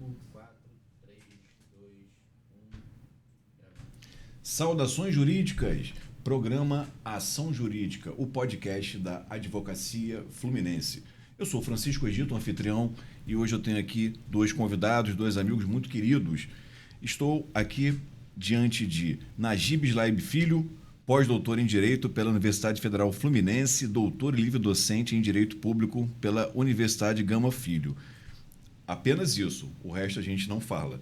5, 4, 3, 2, 1. Saudações jurídicas, programa Ação Jurídica, o podcast da Advocacia Fluminense. Eu sou Francisco Egito, anfitrião, e hoje eu tenho aqui dois convidados, dois amigos muito queridos. Estou aqui diante de Najib Slaib Filho, pós-doutor em Direito pela Universidade Federal Fluminense, doutor e livre-docente em Direito Público pela Universidade Gama Filho. Apenas isso, o resto a gente não fala.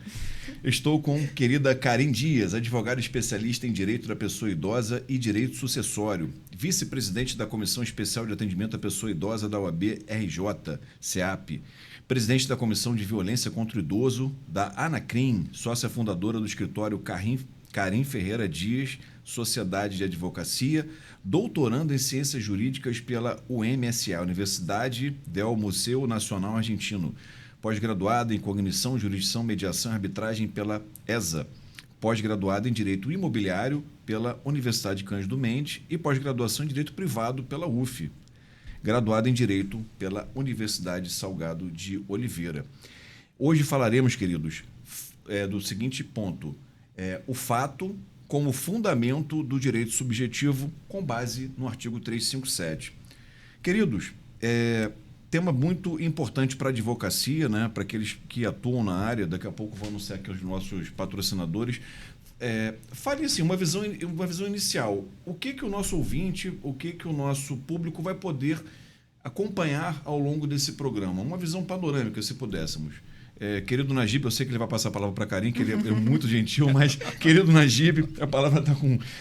Estou com querida Karin Dias, advogada especialista em Direito da Pessoa Idosa e Direito Sucessório, vice-presidente da Comissão Especial de Atendimento à Pessoa Idosa da OAB-RJ, CEAP, presidente da Comissão de Violência contra o Idoso da ANACRIM, sócia fundadora do escritório Karin Ferreira Dias, Sociedade de Advocacia, doutorando em Ciências Jurídicas pela UMSA, Universidade del Museu Nacional Argentino, pós-graduada em Cognição, Jurisdição, Mediação e Arbitragem pela ESA, pós-graduada em Direito Imobiliário pela Universidade Cândido Mendes e pós-graduação em Direito Privado pela UF, graduada em Direito pela Universidade Salgado de Oliveira. Hoje falaremos, queridos, do seguinte ponto, o fato como fundamento do direito subjetivo com base no artigo 357. Queridos, tema muito importante para a advocacia, né? Para aqueles que atuam na área, daqui a pouco vou anunciar aqui os nossos patrocinadores. Fale assim, uma visão inicial. O que o nosso ouvinte, o que o nosso público vai poder acompanhar ao longo desse programa? Uma visão panorâmica, se pudéssemos. Querido Najib, eu sei que ele vai passar a palavra para a Karin, que ele é muito gentil, mas, querido Najib, a palavra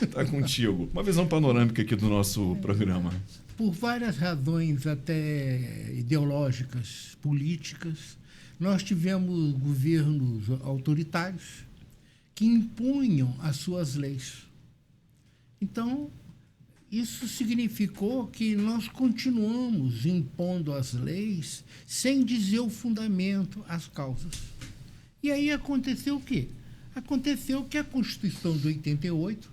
está contigo. Uma visão panorâmica aqui do nosso programa. Por várias razões, até ideológicas, políticas, nós tivemos governos autoritários que impunham as suas leis. Então, isso significou que nós continuamos impondo as leis sem dizer o fundamento, as causas. E aí aconteceu o quê? Aconteceu que a Constituição de 88,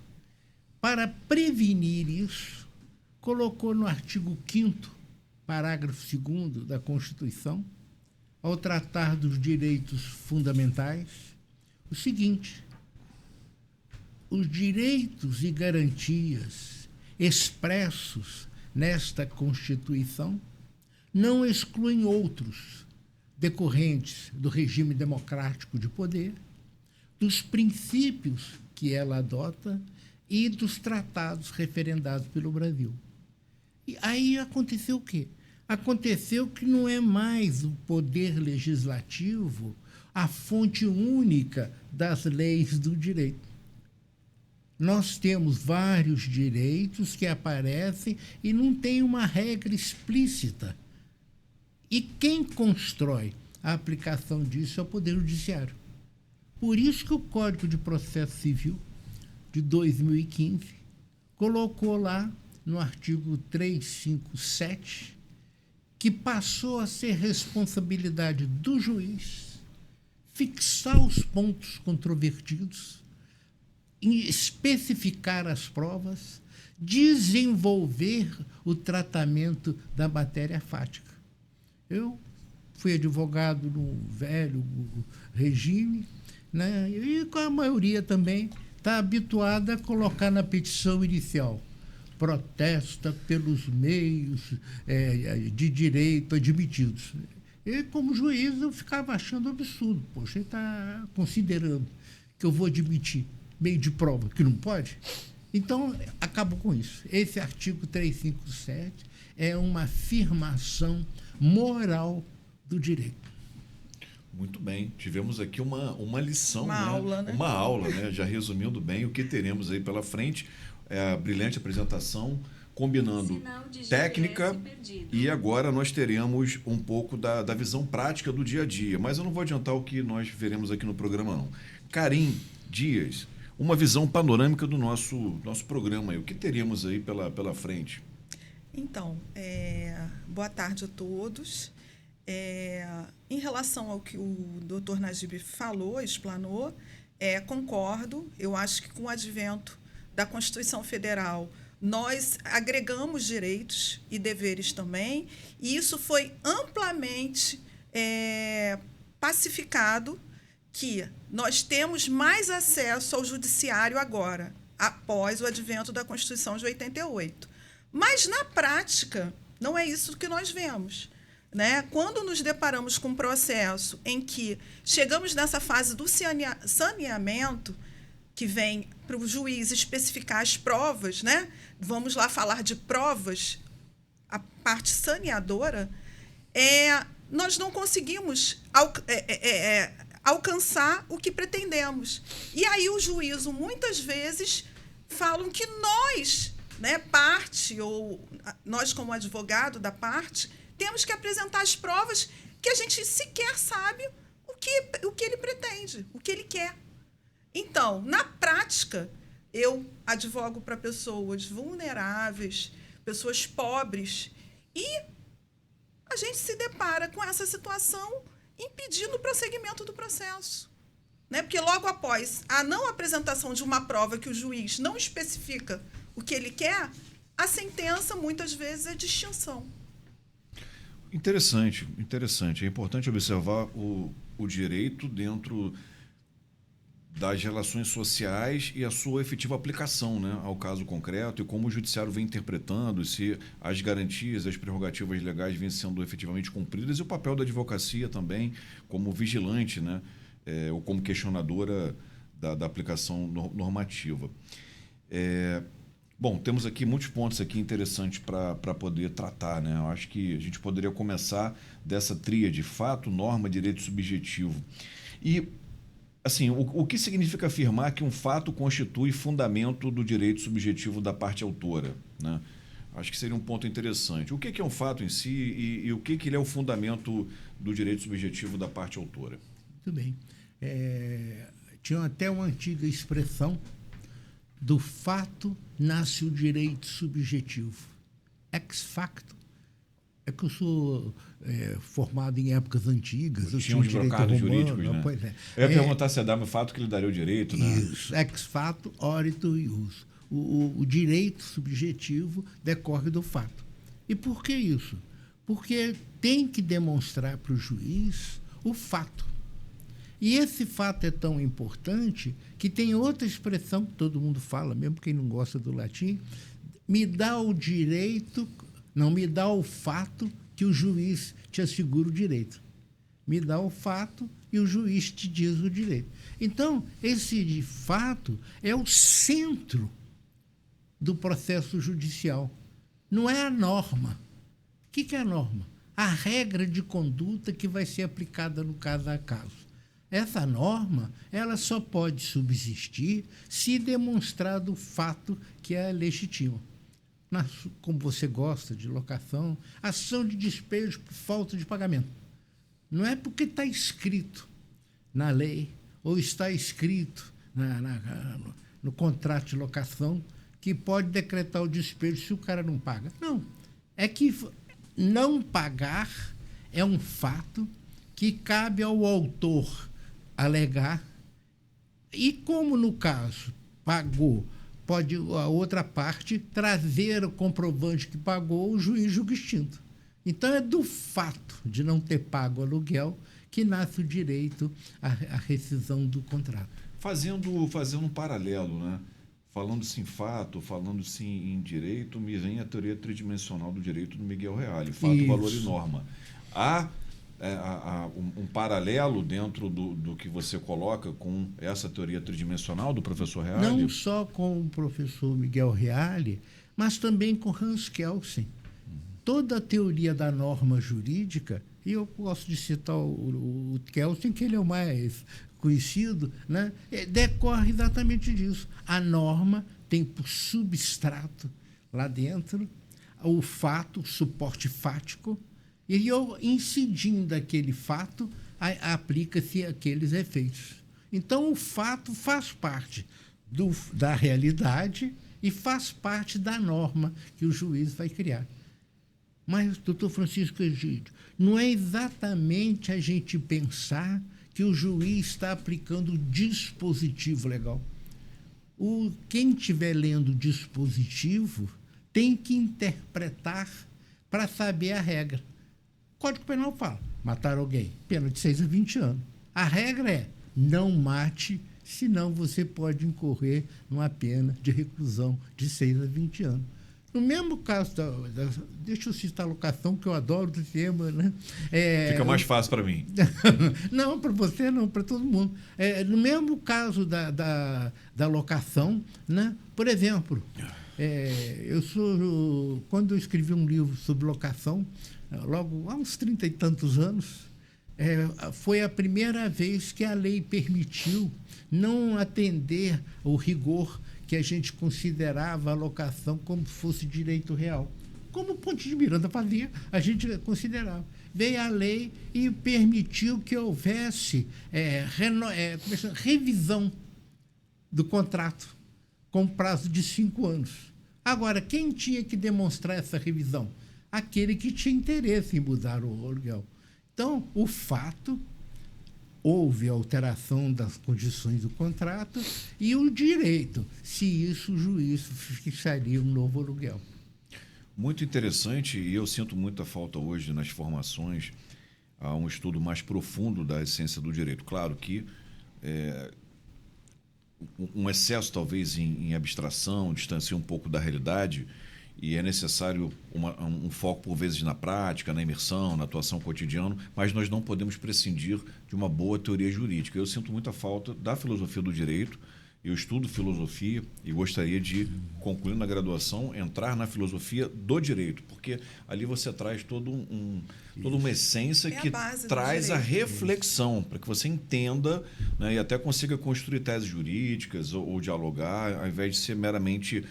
para prevenir isso, colocou no artigo 5º, parágrafo 2º da Constituição, ao tratar dos direitos fundamentais, o seguinte: os direitos e garantias expressos nesta Constituição não excluem outros decorrentes do regime democrático de poder, dos princípios que ela adota e dos tratados referendados pelo Brasil. E aí aconteceu o quê? Aconteceu que não é mais o poder legislativo a fonte única das leis do direito. Nós temos vários direitos que aparecem e não tem uma regra explícita. E quem constrói a aplicação disso é o Poder Judiciário. Por isso que o Código de Processo Civil de 2015 colocou lá no artigo 357 que passou a ser responsabilidade do juiz fixar os pontos controvertidos, especificar as provas, desenvolver o tratamento da matéria fática. Eu fui advogado no velho regime, né, e a maioria também está habituada a colocar na petição inicial: protesta pelos meios de direito admitidos. E, como juiz, eu ficava achando absurdo. Poxa, ele está considerando que eu vou admitir meio de prova que não pode? Então, acabo com isso. Esse artigo 357 é uma afirmação moral do direito. Muito bem. Tivemos aqui uma lição, uma aula, né? Uma aula, né? Já resumindo bem o que teremos aí pela frente. A brilhante apresentação, combinando técnica, e agora nós teremos um pouco da visão prática do dia a dia. Mas eu não vou adiantar o que nós veremos aqui no programa, não. Karin Dias, uma visão panorâmica do nosso programa. O que teríamos aí pela frente? Então, boa tarde a todos. Em relação ao que o doutor Najib falou, explanou, concordo. Eu acho que com o advento da Constituição Federal, nós agregamos direitos e deveres também, e isso foi amplamente pacificado que nós temos mais acesso ao judiciário agora, após o advento da Constituição de 88. Mas, na prática, não é isso que nós vemos. Né? Quando nos deparamos com um processo em que chegamos nessa fase do saneamento, que vem para o juiz especificar as provas, né? Vamos lá falar de provas, a parte saneadora, nós não conseguimos alcançar o que pretendemos. E aí o juízo, muitas vezes, falam que nós, né, parte, ou nós como advogado da parte, temos que apresentar as provas que a gente sequer sabe o que ele pretende, o que ele quer. Então, na prática, eu advogo para pessoas vulneráveis, pessoas pobres, e a gente se depara com essa situação impedindo o prosseguimento do processo. Né? Porque logo após a não apresentação de uma prova que o juiz não especifica o que ele quer, a sentença, muitas vezes, é de extinção. Interessante, interessante. É importante observar o direito dentro das relações sociais e a sua efetiva aplicação, né, ao caso concreto e como o judiciário vem interpretando, se as garantias, as prerrogativas legais vêm sendo efetivamente cumpridas, e o papel da advocacia também como vigilante, né, ou como questionadora da aplicação normativa. Bom, temos aqui muitos pontos aqui interessantes para poder tratar, né? Eu acho que a gente poderia começar dessa tríade: fato, norma, direito subjetivo. E, assim, o que significa afirmar que um fato constitui fundamento do direito subjetivo da parte autora, né? Acho que seria um ponto interessante. O que é um fato em si e o que ele é o fundamento do direito subjetivo da parte autora? Muito bem. Tinha até uma antiga expressão: do fato nasce o direito subjetivo. Ex facto. É que eu sou formado em épocas antigas. Eu tinha um direito romano, jurídicos, né? Pois é. Eu ia perguntar se é dar o fato que lhe daria o direito, né? Isso. Ex fato, orito ius. O direito subjetivo decorre do fato. E por que isso? Porque tem que demonstrar para o juiz o fato. E esse fato é tão importante que tem outra expressão que todo mundo fala, mesmo quem não gosta do latim: me dá o direito, não, me dá o fato que o juiz te assegura o direito. Me dá o fato e o juiz te diz o direito. Então, esse de fato é o centro do processo judicial. Não é a norma. O que é a norma? A regra de conduta que vai ser aplicada no caso a caso. Essa norma, ela só pode subsistir se demonstrado o fato que é legítimo. Como você gosta de locação, ação de despejo por falta de pagamento. Não é porque está escrito na lei ou está escrito no contrato de locação que pode decretar o despejo se o cara não paga. Não. É que não pagar é um fato que cabe ao autor alegar, e como no caso pagou, pode a outra parte trazer o comprovante que pagou, o juiz julga extinto. Então é do fato de não ter pago o aluguel que nasce o direito à rescisão do contrato. Fazendo um paralelo, né? Falando-se em fato, falando-se em direito, me vem a teoria tridimensional do direito do Miguel Reale: fato, Isso. Valor e norma. Há um paralelo dentro do que você coloca com essa teoria tridimensional do professor Reale? Não só com o professor Miguel Reale, mas também com Hans Kelsen. Toda a teoria da norma jurídica, e eu gosto de citar o Kelsen, que ele é o mais conhecido, né? Decorre exatamente disso. A norma tem por substrato lá dentro o fato, o suporte fático, e eu, incidindo aquele fato, aplica-se aqueles efeitos. Então, o fato faz parte da realidade e faz parte da norma que o juiz vai criar. Mas, doutor Francisco Egídio, não é exatamente a gente pensar que o juiz está aplicando o dispositivo legal. Quem estiver lendo o dispositivo tem que interpretar para saber a regra. O Código Penal fala: matar alguém, pena de 6 a 20 anos. A regra é, não mate, senão você pode incorrer numa pena de reclusão de 6 a 20 anos. No mesmo caso, deixa eu citar a locação, que eu adoro o tema, né? Fica mais fácil para mim. Não, para você não, para todo mundo. No mesmo caso da locação, né? Por exemplo, quando eu escrevi um livro sobre locação, logo há uns 30 e tantos anos, foi a primeira vez que a lei permitiu não atender o rigor que a gente considerava a locação como se fosse direito real. Como o Ponte de Miranda fazia, a gente considerava. Veio a lei e permitiu que houvesse revisão do contrato com prazo de 5 anos. Agora, quem tinha que demonstrar essa revisão? Aquele que tinha interesse em mudar o aluguel. Então, o fato, houve alteração das condições do contrato e o direito, se isso o juiz fixaria um novo aluguel. Muito interessante, e eu sinto muita falta hoje nas formações a um estudo mais profundo da essência do direito. Claro que um excesso, talvez, em abstração, distancia um pouco da realidade, e é necessário um foco, por vezes, na prática, na imersão, na atuação cotidiana, mas nós não podemos prescindir de uma boa teoria jurídica. Eu sinto muita falta da filosofia do direito. Eu estudo filosofia e gostaria de, concluindo a graduação, entrar na filosofia do direito, porque ali você traz toda uma essência que traz a reflexão, para que você entenda, né, e até consiga construir teses jurídicas ou dialogar, ao invés de ser meramente,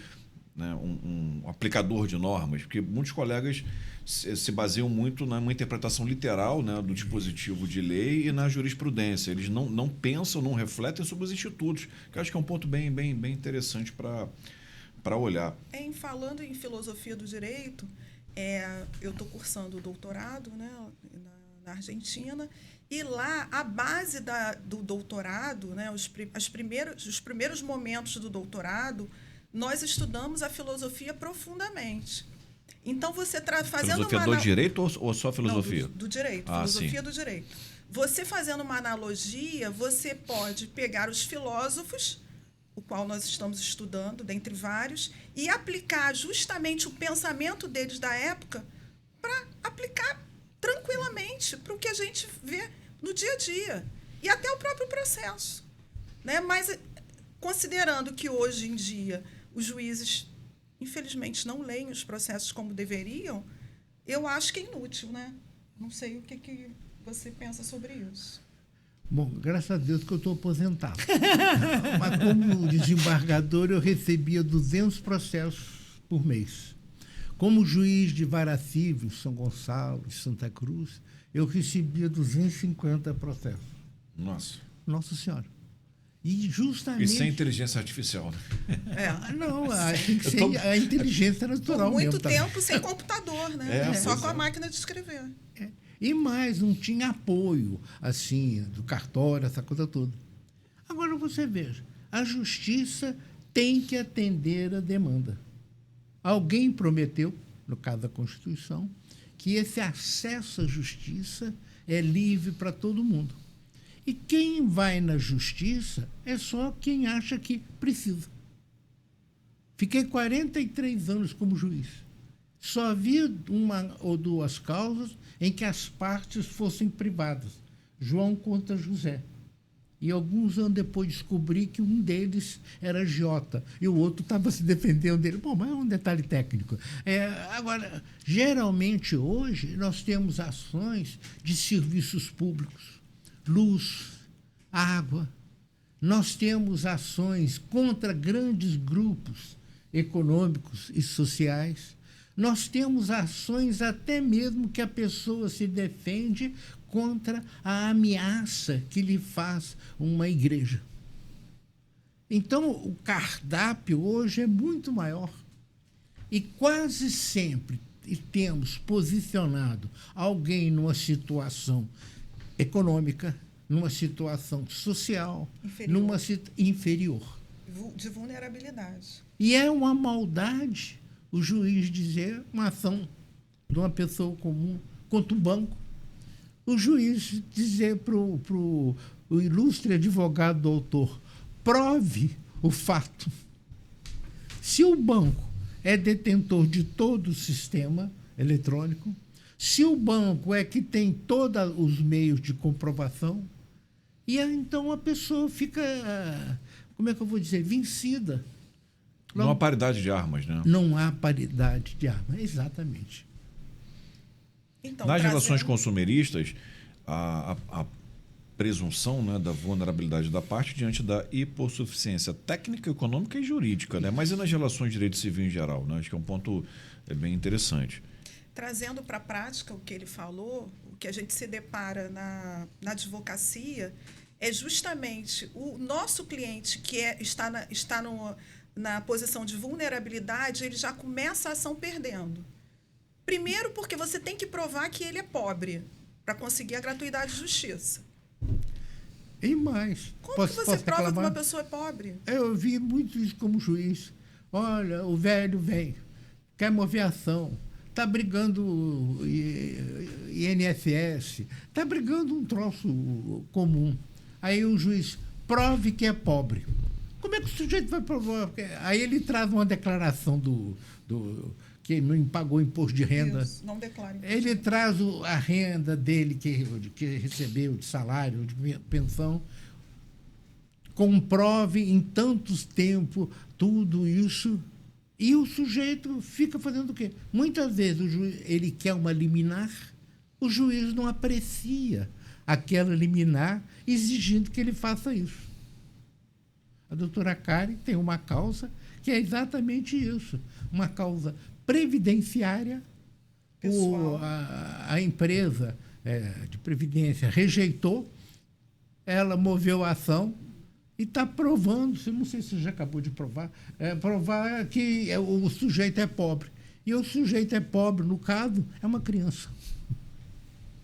né, um aplicador de normas, porque muitos colegas se baseiam muito numa interpretação literal, né, do dispositivo de lei e na jurisprudência. Eles não pensam, não refletem sobre os institutos, que eu acho que é um ponto bem interessante para olhar. Falando em filosofia do direito, eu estou cursando o doutorado, né, na Argentina, e lá a base do doutorado, né, os primeiros momentos do doutorado, nós estudamos a filosofia profundamente. Então, você fazendo filosofia do direito ou só filosofia? Não, do direito, filosofia do direito. Você fazendo uma analogia, você pode pegar os filósofos, o qual nós estamos estudando, dentre vários, e aplicar justamente o pensamento deles da época para aplicar tranquilamente para o que a gente vê no dia a dia. E até o próprio processo. Né? Mas, considerando que hoje em dia os juízes, infelizmente, não leem os processos como deveriam, eu acho que é inútil, né? Não sei o que você pensa sobre isso. Bom, graças a Deus que eu estou aposentado. Mas como desembargador, eu recebia 200 processos por mês. Como juiz de vara civil, São Gonçalo, Santa Cruz, eu recebia 250 processos. Nossa Senhora. E justamente... Isso é inteligência artificial, né? Não, tem que ser a inteligência natural mesmo. Por muito tempo sem computador, né? Só com a máquina de escrever. E mais, não tinha apoio, assim, do cartório, essa coisa toda. Agora, você veja, a justiça tem que atender a demanda. Alguém prometeu, no caso da Constituição, que esse acesso à justiça é livre para todo mundo. E quem vai na justiça é só quem acha que precisa. Fiquei 43 anos como juiz. Só havia uma ou duas causas em que as partes fossem privadas. João contra José. E alguns anos depois descobri que um deles era agiota e o outro estava se defendendo dele. Bom, mas é um detalhe técnico. Agora, geralmente hoje nós temos ações de serviços públicos. Luz, água. Nós temos ações contra grandes grupos econômicos e sociais. Nós temos ações até mesmo que a pessoa se defende contra a ameaça que lhe faz uma igreja. Então, o cardápio hoje é muito maior. E quase sempre temos posicionado alguém numa situação econômica, numa situação social, numa inferior. De vulnerabilidade. E é uma maldade o juiz dizer uma ação de uma pessoa comum contra o banco, o juiz dizer para o ilustre advogado doutor, prove o fato. Se o banco é detentor de todo o sistema eletrônico, se o banco é que tem todos os meios de comprovação, e então a pessoa fica, como é que eu vou dizer, vencida. Não há paridade de armas, né? Não há paridade de armas, exatamente. Então, Nas relações trazendo- consumeristas, a presunção, né, da vulnerabilidade da parte diante da hipossuficiência técnica, econômica e jurídica, né? Mas e nas relações de direito civil em geral? Né? Acho que é um ponto bem interessante. Trazendo para a prática o que ele falou, o que a gente se depara na advocacia é justamente o nosso cliente que está na posição de vulnerabilidade, ele já começa a ação perdendo. Primeiro, porque você tem que provar que ele é pobre para conseguir a gratuidade de justiça. E mais. Como que você prova que uma pessoa é pobre? Eu vi muito isso como juiz. Olha, o velho vem, quer mover ação, está brigando INSS, está brigando um troço comum. Aí o juiz prove que é pobre. Como é que o sujeito vai provar? Aí ele traz uma declaração do que não pagou imposto de renda. Isso, não declara. Ele traz a renda dele que recebeu de salário, de pensão, comprove em tantos tempos tudo isso, e o sujeito fica fazendo o quê? Muitas vezes o juiz, ele quer uma liminar, o juiz não aprecia aquela liminar exigindo que ele faça isso. A doutora Karen tem uma causa que é exatamente isso, uma causa previdenciária. A empresa de previdência rejeitou, ela moveu a ação e está provando, não sei se você já acabou de provar, provar que o sujeito é pobre. E o sujeito é pobre, no caso, é uma criança.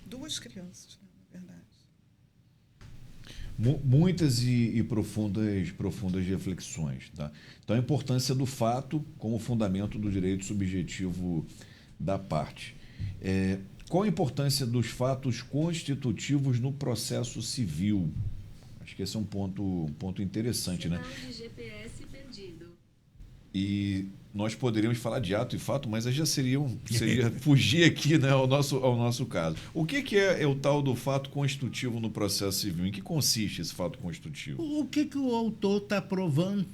2 crianças, na verdade. Muitas e profundas reflexões. Tá? Então, a importância do fato como fundamento do direito subjetivo da parte. Qual a importância dos fatos constitutivos no processo civil? Acho que esse é um ponto interessante, né? Sinal de GPS perdido. E nós poderíamos falar de ato e fato, mas aí já seria fugir aqui, né, ao nosso caso. O que é o tal do fato constitutivo no processo civil? Em que consiste esse fato constitutivo? O que o autor está provando,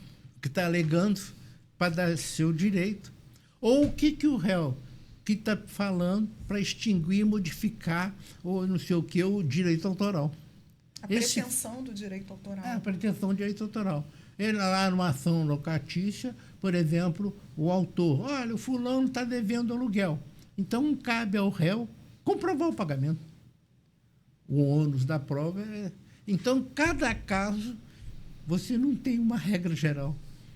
que está alegando para dar seu direito? Ou o que o réu que está falando para extinguir, modificar, ou não sei o que, o direito autoral? A pretensão do direito autoral. A pretensão do direito autoral. Ele lá numa ação locatícia, por exemplo, o autor, olha, o fulano está devendo aluguel. Então, cabe ao réu comprovar o pagamento. O ônus da prova é... Então, cada caso, você não tem uma regra geral.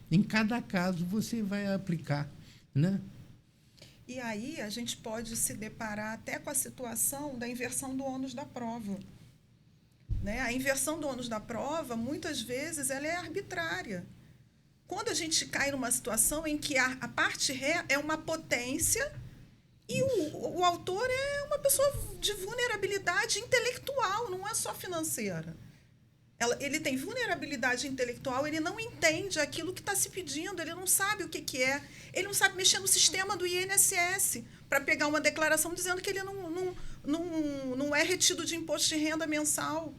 Em cada caso, você vai aplicar, né? E aí, a gente pode se deparar até com a situação da inversão do ônus da prova. Né? A inversão do ônus da prova, muitas vezes, ela é arbitrária. Quando a gente cai numa situação em que a parte ré é uma potência e o autor é uma pessoa de vulnerabilidade intelectual, não é só financeira. Ele tem vulnerabilidade intelectual, ele não entende aquilo que está se pedindo, ele não sabe o que é, ele não sabe mexer no sistema do INSS para pegar uma declaração dizendo que ele não é retido de imposto de renda mensal.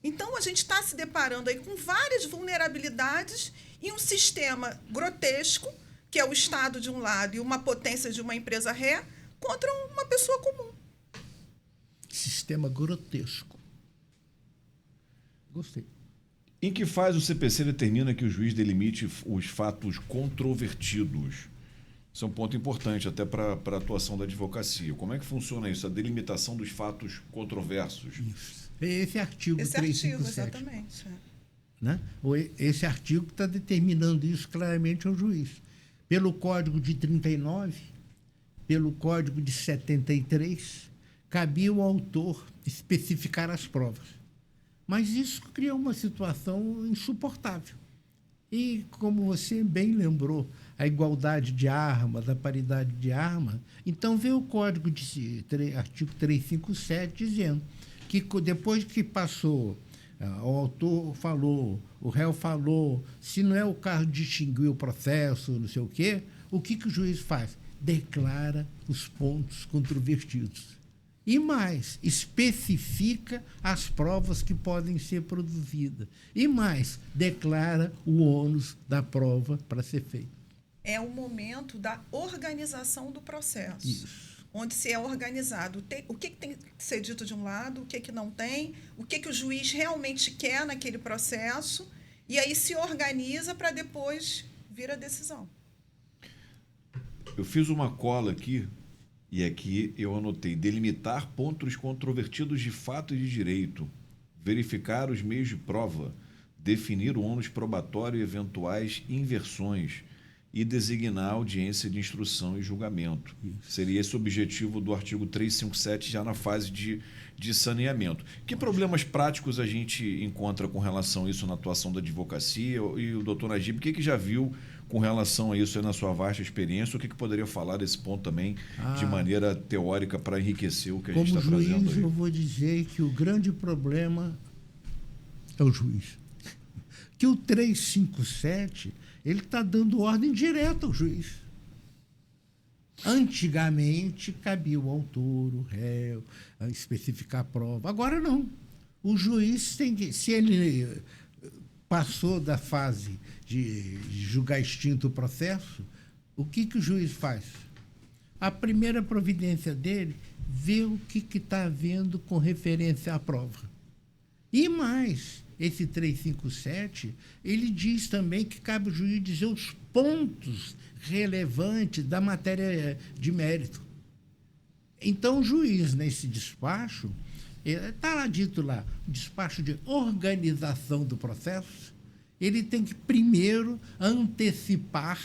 Então, a gente está se deparando aí com várias vulnerabilidades e um sistema grotesco, que é o Estado de um lado e uma potência de uma empresa ré, contra uma pessoa comum. Sistema grotesco. Gostei. Em que fase o CPC determina que o juiz delimite os fatos controvertidos? Isso é um ponto importante até para a atuação da advocacia. Como é que funciona isso, a delimitação dos fatos controversos? Isso. Esse artigo Esse 357. artigo, exatamente. Né? Esse artigo está determinando isso claramente ao juiz. Pelo Código de 39, pelo Código de 73, cabia ao autor especificar as provas. Mas isso cria uma situação insuportável. E, como você bem lembrou, a igualdade de armas, a paridade de armas, então veio o Código de artigo 357 dizendo que depois que passou, o autor falou, o réu falou, se não é o caso de extinguir o processo, não sei o que o juiz faz? Declara os pontos controvertidos. E mais, especifica as provas que podem ser produzidas. E mais, declara o ônus da prova para ser feito. É o momento da organização do processo. Isso. Onde se é organizado o que tem que ser dito de um lado, o que não tem, o que o juiz realmente quer naquele processo, e aí se organiza para depois vir a decisão. Eu fiz uma cola aqui, e aqui eu anotei: delimitar pontos controvertidos de fato e de direito, verificar os meios de prova, definir o ônus probatório e eventuais inversões, e designar a audiência de instrução e julgamento. Isso. Seria esse o objetivo do artigo 357, já na fase de saneamento. Que problemas práticos a gente encontra com relação a isso na atuação da advocacia? E o doutor Najib, o que já viu com relação a isso aí na sua vasta experiência? O que poderia falar desse ponto também de maneira teórica para enriquecer o que a gente está trazendo aí? Como juiz, eu vou dizer que o grande problema é o juiz. Que o 357... ele está dando ordem direta ao juiz. Antigamente, cabia o autor, o réu, especificar a prova. Agora, não. O juiz tem que... se ele passou da fase de julgar extinto o processo, o que o juiz faz? A primeira providência dele, vê o que está havendo com referência à prova. E mais... esse 357, ele diz também que cabe ao juiz dizer os pontos relevantes da matéria de mérito. Então, o juiz, nesse despacho, está lá dito lá, despacho de organização do processo, ele tem que primeiro antecipar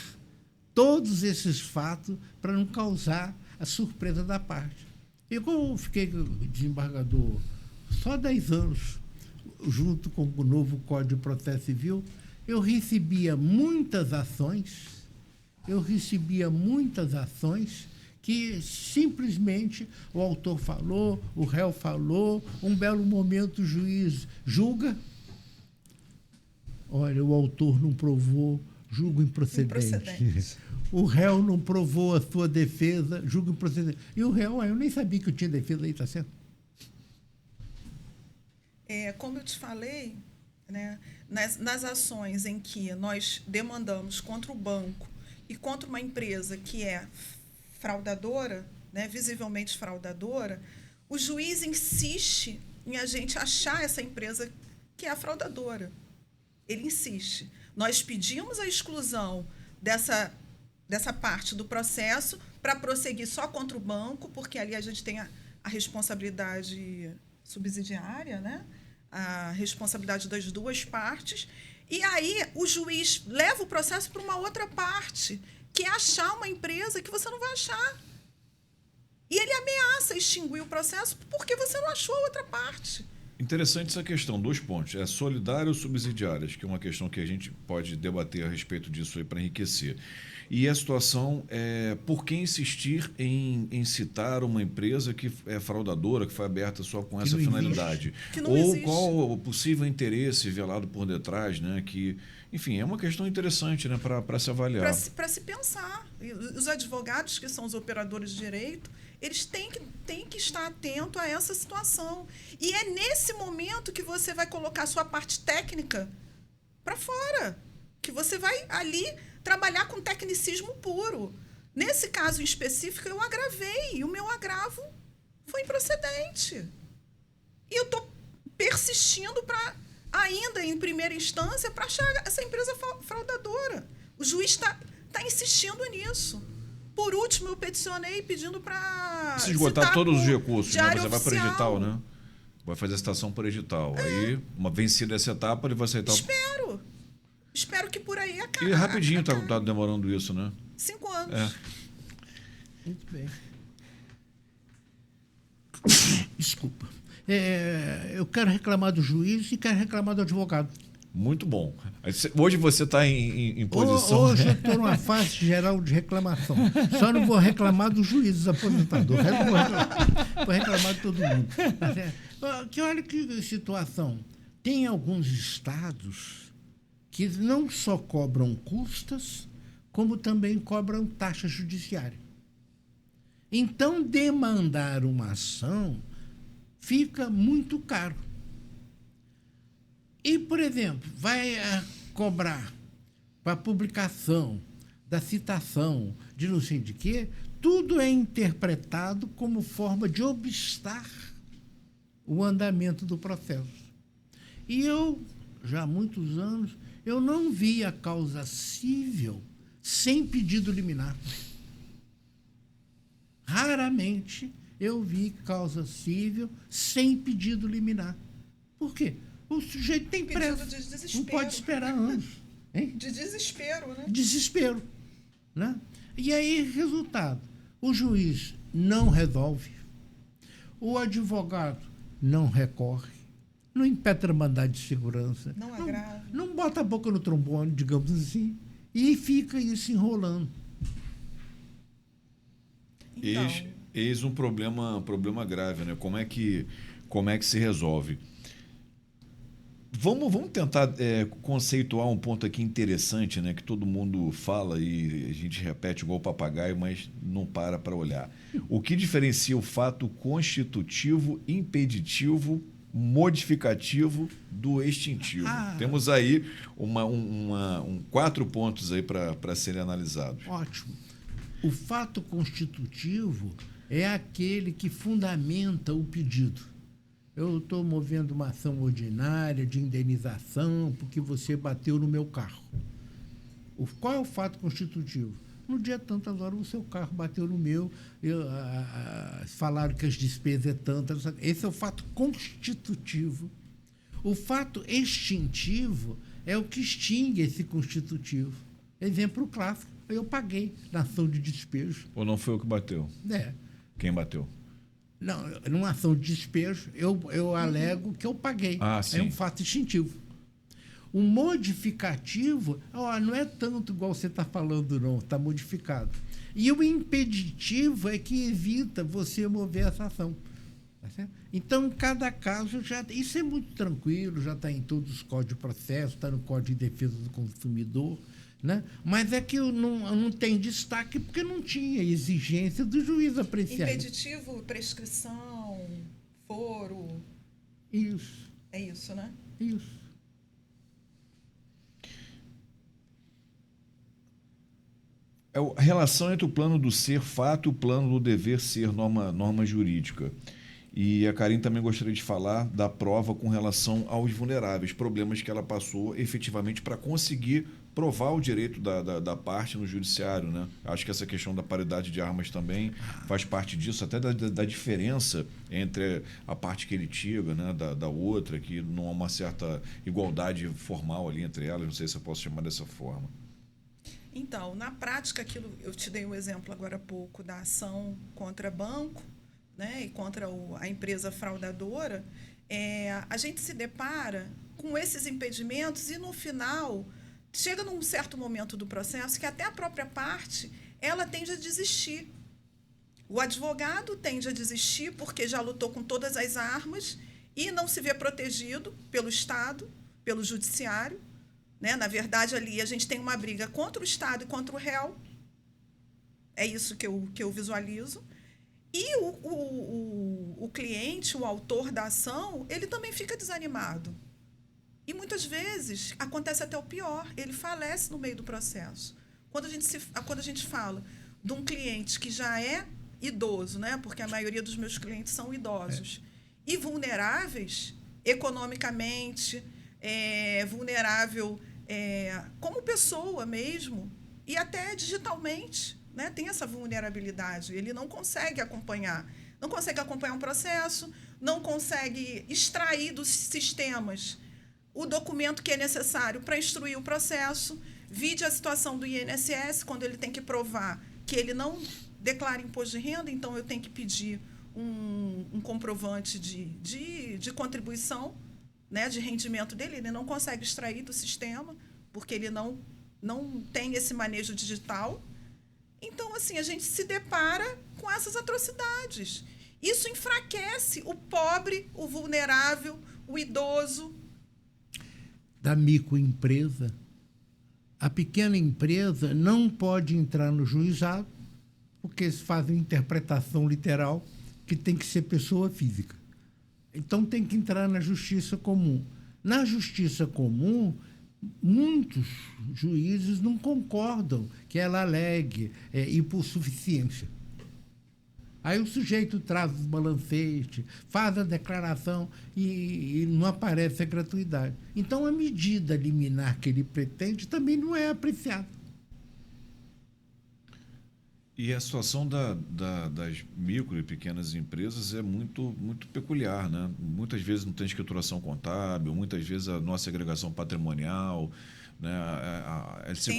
todos esses fatos para não causar a surpresa da parte. Eu fiquei desembargador só 10 anos, junto com o novo Código de Processo Civil, eu recebia muitas ações que simplesmente o autor falou, o réu falou, um belo momento o juiz julga. Olha, o autor não provou, julgo improcedente. O réu não provou a sua defesa, julgo improcedente. E o réu, eu nem sabia que eu tinha defesa aí, está certo? Como eu te falei, né, nas ações em que nós demandamos contra o banco e contra uma empresa que é fraudadora, né, visivelmente fraudadora, o juiz insiste em a gente achar essa empresa que é a fraudadora. Ele insiste. Nós pedimos a exclusão dessa parte do processo para prosseguir só contra o banco, porque ali a gente tem a responsabilidade subsidiária, né? A responsabilidade das duas partes. E aí o juiz leva o processo para uma outra parte, que é achar uma empresa que você não vai achar. E ele ameaça extinguir o processo porque você não achou a outra parte. Interessante essa questão, 2 pontos. É solidária ou subsidiárias, que é uma questão que a gente pode debater a respeito disso aí para enriquecer. E a situação é por que insistir em citar uma empresa que é fraudadora, que foi aberta só com essa finalidade? Ou existe. Qual o possível interesse velado por detrás, né? Que, enfim, é uma questão interessante, né, para se avaliar. Para se pensar. Os advogados, que são os operadores de direito, eles têm que estar atentos a essa situação. E é nesse momento que você vai colocar a sua parte técnica para fora, que você vai ali trabalhar com tecnicismo puro. Nesse caso em específico, eu agravei, e o meu agravo foi improcedente. E eu estou persistindo ainda em primeira instância para achar essa empresa fraudadora. O juiz está insistindo nisso. Por último, eu peticionei pedindo para... Se esgotar todos os recursos, né? Você vai para o edital, né? Vai fazer a citação por edital. Aí, uma vencida essa etapa, ele vai aceitar... Espero que por aí acabe. E rapidinho está demorando isso, né? 5 anos. Muito bem. Desculpa. Eu quero reclamar do juiz e quero reclamar do advogado. Muito bom. Hoje você está em posição... Hoje eu estou numa fase geral de reclamação. Só não vou reclamar dos juízes aposentadores. Vou reclamar de todo mundo. Que olha que situação. Tem alguns estados que não só cobram custas, como também cobram taxa judiciária. Então, demandar uma ação fica muito caro. E, por exemplo, vai cobrar para publicação, da citação, de não sei de quê, tudo é interpretado como forma de obstar o andamento do processo. E eu, já há muitos anos, eu não vi a causa cível sem pedido liminar. Raramente eu vi causa cível sem pedido liminar. Por quê? O sujeito tem pressa. De desespero. Não pode esperar anos. Hein? De desespero, né? Desespero. Né? E aí, resultado, o juiz não resolve, o advogado não recorre, não impetra mandado de segurança, Não agrava. não bota a boca no trombone, digamos assim, e fica isso enrolando. Então, Eis um problema grave, né? Como é que se resolve? Vamos tentar conceituar um ponto aqui interessante, né? Que todo mundo fala e a gente repete igual papagaio, mas não para olhar. O que diferencia o fato constitutivo, impeditivo, modificativo do extintivo? Temos aí 4 pontos aí para serem analisados. Ótimo. O fato constitutivo é aquele que fundamenta o pedido. Eu estou movendo uma ação ordinária de indenização porque você bateu no meu carro. Qual é o fato constitutivo? No dia tantas horas o seu carro bateu no meu, falaram que as despesas é tantas. Esse é o fato constitutivo. O fato extintivo é o que extingue esse constitutivo. Exemplo clássico, eu paguei na ação de despejo. Ou não foi o que bateu? Quem bateu? Não, numa ação de despejo, eu alego que eu paguei. Sim. É um fato extintivo. O modificativo, não é tanto igual você está falando, não, está modificado. E o impeditivo é que evita você mover essa ação. Tá certo? Então, cada caso isso é muito tranquilo, já está em todos os códigos de processo, está no Código de Defesa do Consumidor, né? Mas é que não tem destaque porque não tinha exigência do juiz apreciar. impeditivo, prescrição, foro. Isso. É isso, né? Isso. A relação entre o plano do ser fato e o plano do dever ser norma jurídica. E a Karine também gostaria de falar da prova com relação aos vulneráveis, problemas que ela passou efetivamente para conseguir provar o direito da parte no judiciário, né? Acho que essa questão da paridade de armas também faz parte disso, até da diferença entre a parte que litiga, né, da outra, que não há uma certa igualdade formal ali entre elas, não sei se eu posso chamar dessa forma. Então, na prática, eu te dei um exemplo agora há pouco da ação contra banco, né, e contra a empresa fraudadora, a gente se depara com esses impedimentos e, no final, chega num certo momento do processo que até a própria parte ela tende a desistir. O advogado tende a desistir porque já lutou com todas as armas e não se vê protegido pelo Estado, pelo judiciário. Né? Na verdade, ali a gente tem uma briga contra o Estado e contra o réu. É isso que eu visualizo. E o cliente, o autor da ação, ele também fica desanimado. E muitas vezes acontece até o pior, ele falece no meio do processo. Quando a gente fala de um cliente que já é idoso, né? Porque a maioria dos meus clientes são idosos, e vulneráveis economicamente, vulnerável como pessoa mesmo, e até digitalmente, né? Tem essa vulnerabilidade, ele não consegue acompanhar um processo, não consegue extrair dos sistemas o documento que é necessário para instruir o processo. Vide a situação do INSS, quando ele tem que provar que ele não declara imposto de renda, então eu tenho que pedir um comprovante de contribuição, né, de rendimento dele, ele não consegue extrair do sistema, porque ele não tem esse manejo digital. Então, assim, a gente se depara com essas atrocidades. Isso enfraquece o pobre, o vulnerável, o idoso. Da microempresa, a pequena empresa não pode entrar no juizado, porque eles fazem interpretação literal que tem que ser pessoa física. Então, tem que entrar na justiça comum. Na justiça comum, muitos juízes não concordam que ela alegue hipossuficiência. Aí o sujeito traz os balancetes, faz a declaração e não aparece a gratuidade. Então, a medida liminar que ele pretende também não é apreciada. E a situação das micro e pequenas empresas é muito, muito peculiar, né? Muitas vezes não tem escrituração contábil, muitas vezes a nossa segregação patrimonial, né? Ele se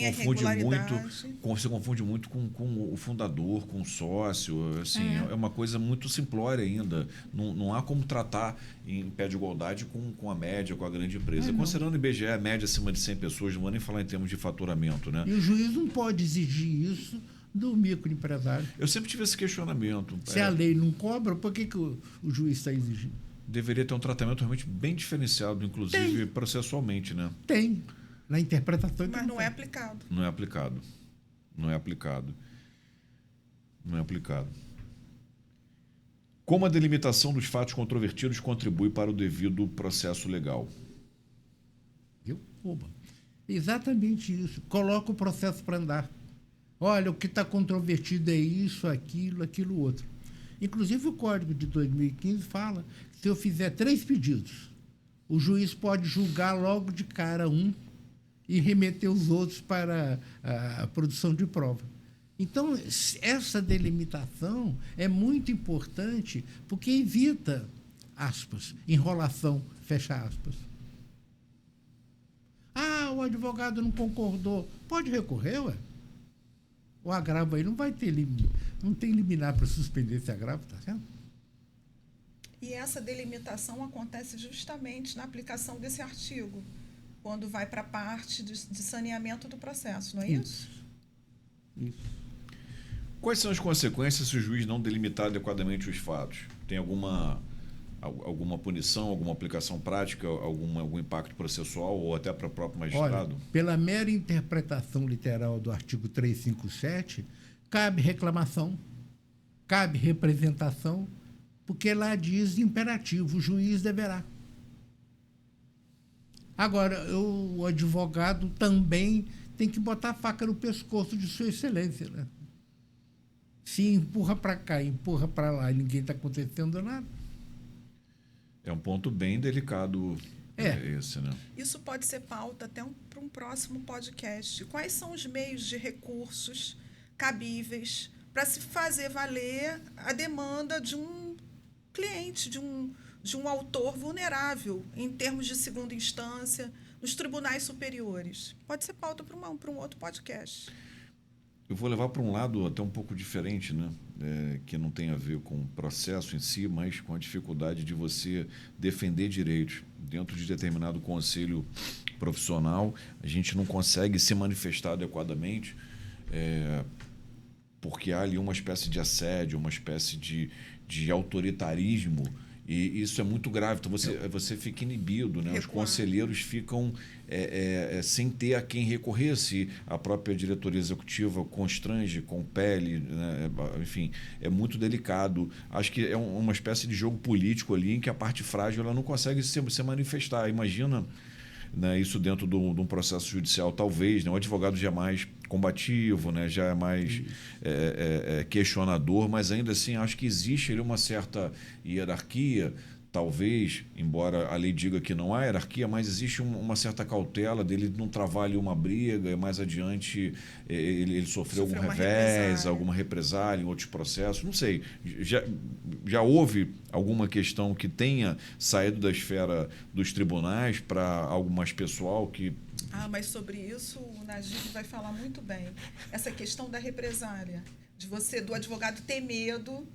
confunde muito com o fundador, com o sócio. Assim, é uma coisa muito simplória ainda. Não há como tratar em pé de igualdade com a média, com a grande empresa. Considerando o IBGE, a média acima de 100 pessoas, não vou nem falar em termos de faturamento, né? E o juiz não pode exigir isso do microempresário. Eu sempre tive esse questionamento. Se a lei não cobra, por que o juiz está exigindo? Deveria ter um tratamento realmente bem diferenciado, inclusive processualmente, né? Tem. Na interpretação. Mas não é aplicado. Não é aplicado. Não é aplicado. Não é aplicado. Como a delimitação dos fatos controvertidos contribui para o devido processo legal? Viu? Oba. Exatamente isso. Coloca o processo para andar. Olha, o que está controvertido é isso, aquilo outro. Inclusive, o Código de 2015 fala que se eu fizer 3 pedidos, o juiz pode julgar logo de cara um e remeter os outros para a produção de prova. Então, essa delimitação é muito importante porque evita, aspas, enrolação, fecha aspas. Ah, o advogado não concordou. Pode recorrer, ué? O agravo aí não vai ter não tem liminar para suspender esse agravo, tá certo? E essa delimitação acontece justamente na aplicação desse artigo, quando vai para a parte de saneamento do processo, não é isso? Isso. Quais são as consequências se o juiz não delimitar adequadamente os fatos? Tem alguma punição, alguma aplicação prática, algum impacto processual ou até para o próprio magistrado? Olha, pela mera interpretação literal do artigo 357, cabe reclamação, cabe representação, porque lá diz imperativo, o juiz deverá. Agora, o advogado também tem que botar a faca no pescoço de Sua Excelência, né? Se empurra para cá, empurra para lá e ninguém está acontecendo nada. É um ponto bem delicado esse, né? Isso pode ser pauta até para um próximo podcast. Quais são os meios de recursos cabíveis para se fazer valer a demanda de um cliente, de um autor vulnerável, em termos de segunda instância, nos tribunais superiores? Pode ser pauta para um outro podcast. Eu vou levar para um lado até um pouco diferente, né? Que não tem a ver com o processo em si, mas com a dificuldade de você defender direitos. Dentro de determinado conselho profissional, a gente não consegue se manifestar adequadamente porque há ali uma espécie de assédio, uma espécie de autoritarismo, e isso é muito grave. Então você fica inibido, né? Os conselheiros ficam sem ter a quem recorrer, se a própria diretoria executiva constrange, compele, né? Enfim, é muito delicado. Acho que é uma espécie de jogo político ali em que a parte frágil ela não consegue se manifestar. Imagina, né, isso dentro de um processo judicial, talvez, né, o advogado já é mais combativo, né, já é mais questionador, mas ainda assim acho que existe ali uma certa hierarquia, talvez, embora a lei diga que não há hierarquia, mas existe uma certa cautela dele não travar ali uma briga e mais adiante ele sofreu algum revés, alguma represália em outros processos, não sei. Já houve alguma questão que tenha saído da esfera dos tribunais para algo mais pessoal que... Mas sobre isso o Najib vai falar muito bem. Essa questão da represália, do advogado ter medo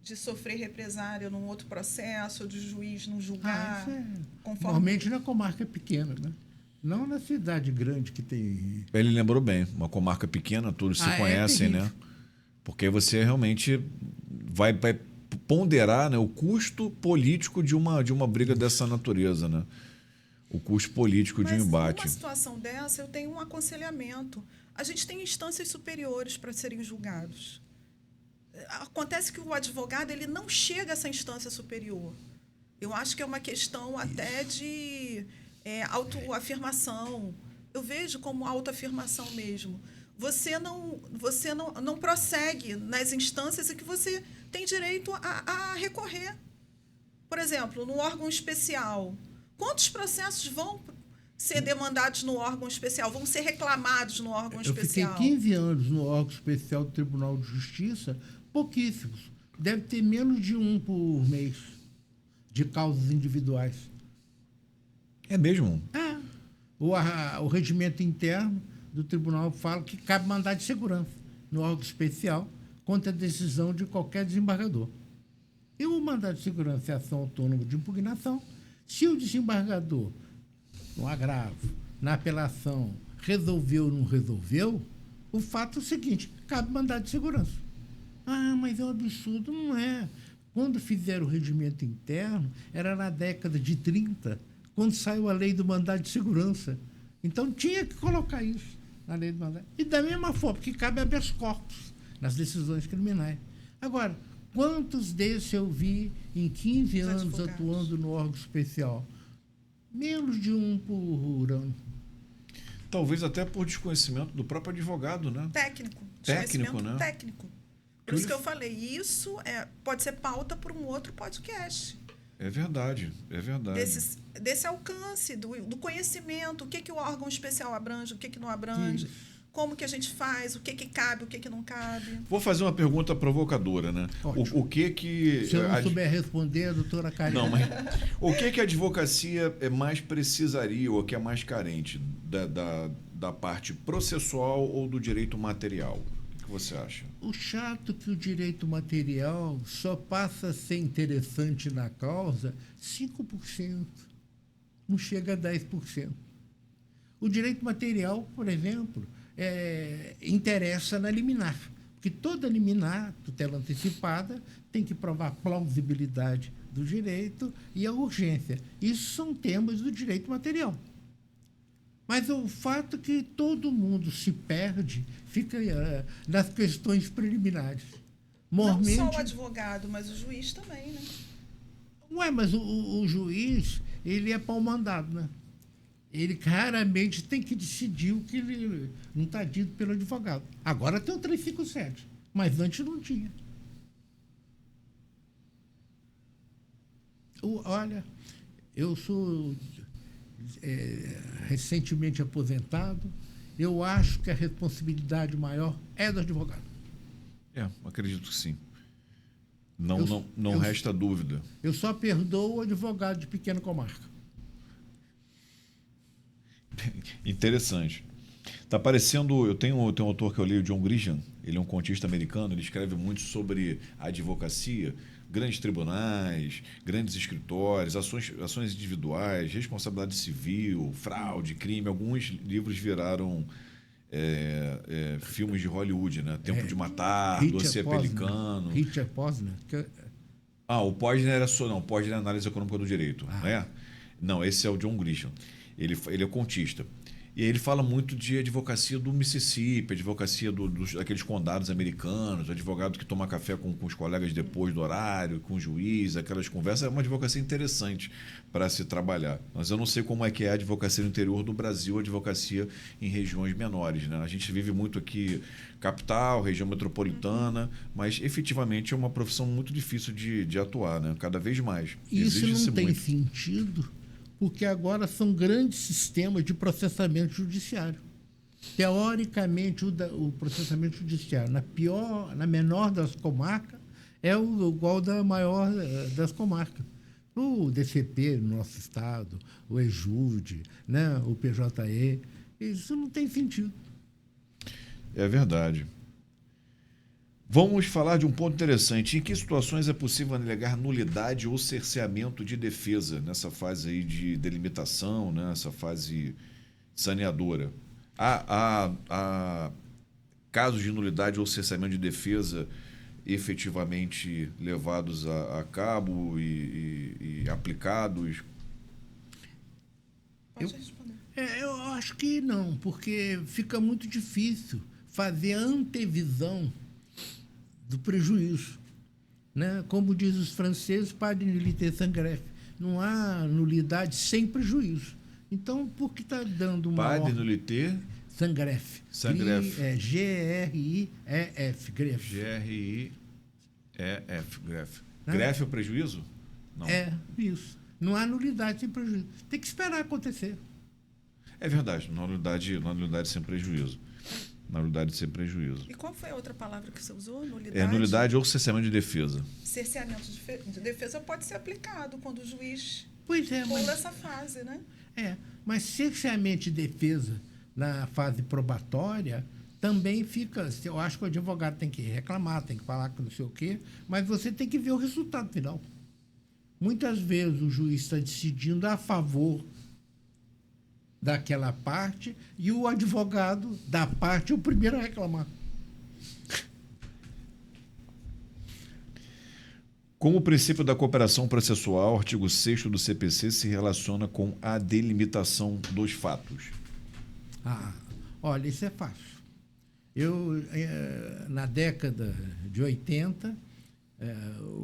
de sofrer represária num outro processo, de juiz não julgar, Isso é conforme... normalmente na comarca pequena, né? Não na cidade grande que tem. Ele lembrou bem, uma comarca pequena, todos se conhecem, terrível. né? Porque você realmente vai ponderar, né, o custo político de uma briga dessa natureza, né? O custo político de um Mas embate. numa situação dessa, eu tenho um aconselhamento. A gente tem instâncias superiores para serem julgados. Acontece que o advogado ele não chega a essa instância superior. Eu acho que é uma questão até de autoafirmação. Eu vejo como autoafirmação mesmo. Você não prossegue nas instâncias em que você tem direito a recorrer. Por exemplo, no órgão especial, quantos processos vão ser demandados no órgão especial, vão ser reclamados no órgão especial? Eu fiquei 15 anos no órgão especial do Tribunal de Justiça, pouquíssimos. Deve ter menos de um por mês de causas individuais. É mesmo? O regimento interno do tribunal fala que cabe mandado de segurança no órgão especial contra a decisão de qualquer desembargador. E o mandado de segurança é ação autônoma de impugnação. Se o desembargador, no agravo, na apelação, resolveu ou não resolveu, o fato é o seguinte, cabe mandado de segurança. Mas é um absurdo. Não é. Quando fizeram o regimento interno, era na década de 30, quando saiu a lei do mandado de segurança. Então, tinha que colocar isso na lei do mandado. E da mesma forma, porque cabe habeas corpus nas decisões criminais. Agora, quantos desses eu vi em 15 anos advogados atuando no órgão especial? Menos de um por ano. Talvez até por desconhecimento do próprio advogado, né? Técnico. Técnico, Desconhecimento né? técnico. Por isso que eu falei, isso pode ser pauta para um outro podcast. É verdade, é verdade. Desse alcance, do conhecimento, o que o órgão especial abrange, o que não abrange, como que a gente faz, o que cabe, o que não cabe. Vou fazer uma pergunta provocadora, né? O que... Se eu não souber responder, a doutora Karina... Não, mas o que a advocacia mais precisaria ou que é mais carente da parte processual ou do direito material? O que você acha? O chato é que o direito material só passa a ser interessante na causa 5%. Não chega a 10%. O direito material, por exemplo, interessa na liminar. Porque toda liminar, tutela antecipada, tem que provar a plausibilidade do direito e a urgência. Isso são temas do direito material. Mas o fato é que todo mundo se perde, fica nas questões preliminares. Não só o advogado, mas o juiz também, né? Mas o juiz, ele é pau-mandado, né? Ele raramente tem que decidir o que ele não está dito pelo advogado. Agora tem o 357, mas antes não tinha. Olha, eu sou recentemente aposentado. Eu acho que a responsabilidade maior é do advogado. Acredito que sim. Não resta dúvida. Eu só perdoo o advogado de pequena comarca. Interessante. Tá parecendo... Eu tenho um autor que eu leio, John Grisham. Ele é um contista americano. Ele escreve muito sobre a advocacia, grandes tribunais, grandes escritórios, ações individuais, responsabilidade civil, fraude, crime. Alguns livros viraram filmes de Hollywood, né? Tempo de Matar, Dossiê Pelicano. Richard Posner. O Posner o Posner é análise econômica do direito, não é? Não, esse é o John Grisham. Ele é contista. E aí ele fala muito de advocacia do Mississippi, advocacia daqueles condados americanos, advogado que toma café com os colegas depois do horário, com o juiz, aquelas conversas. É uma advocacia interessante para se trabalhar. Mas eu não sei como é que é a advocacia no interior do Brasil, a advocacia em regiões menores, né? A gente vive muito aqui, capital, região metropolitana, mas efetivamente é uma profissão muito difícil de atuar, né? Cada vez mais. Isso não tem muito sentido, porque agora são grandes sistemas de processamento judiciário. Teoricamente, o processamento judiciário, na menor das comarcas, é igual da maior das comarcas. O DCP no nosso estado, o EJUDE, né, o PJE, isso não tem sentido. É verdade. Vamos falar de um ponto interessante. Em que situações é possível alegar nulidade ou cerceamento de defesa nessa fase aí de delimitação, né? Essa fase saneadora? Há casos de nulidade ou cerceamento de defesa efetivamente levados a cabo e aplicados? Pode responder. Eu acho que não, porque fica muito difícil fazer a antevisão do prejuízo. Né? Como diz os franceses, pas de nullité sans greffe. Não há nulidade sem prejuízo. Então, por que está dando uma Pas de ordem? nullité Sans greffe. sans greffe. É G-R-I-E-F, greffe. G-R-I-E-F, greffe. Não. Greffe é o prejuízo? Não. É, isso. Não há nulidade sem prejuízo. Tem que esperar acontecer. É verdade, não há nulidade sem prejuízo. Nulidade sem prejuízo. E qual foi a outra palavra que você usou? Nulidade? É nulidade ou cerceamento de defesa. Cerceamento de defesa pode ser aplicado quando o juiz Pois é, pula mas, essa fase, né? mas cerceamento de defesa na fase probatória também fica. Eu acho que o advogado tem que reclamar, tem que falar que não sei o quê, mas você tem que ver o resultado final. Muitas vezes o juiz está decidindo a favor daquela parte e o advogado da parte é o primeiro a reclamar. Como o princípio da cooperação processual, artigo 6º do CPC se relaciona com a delimitação dos fatos? Olha, isso é fácil. Eu, na década de 80,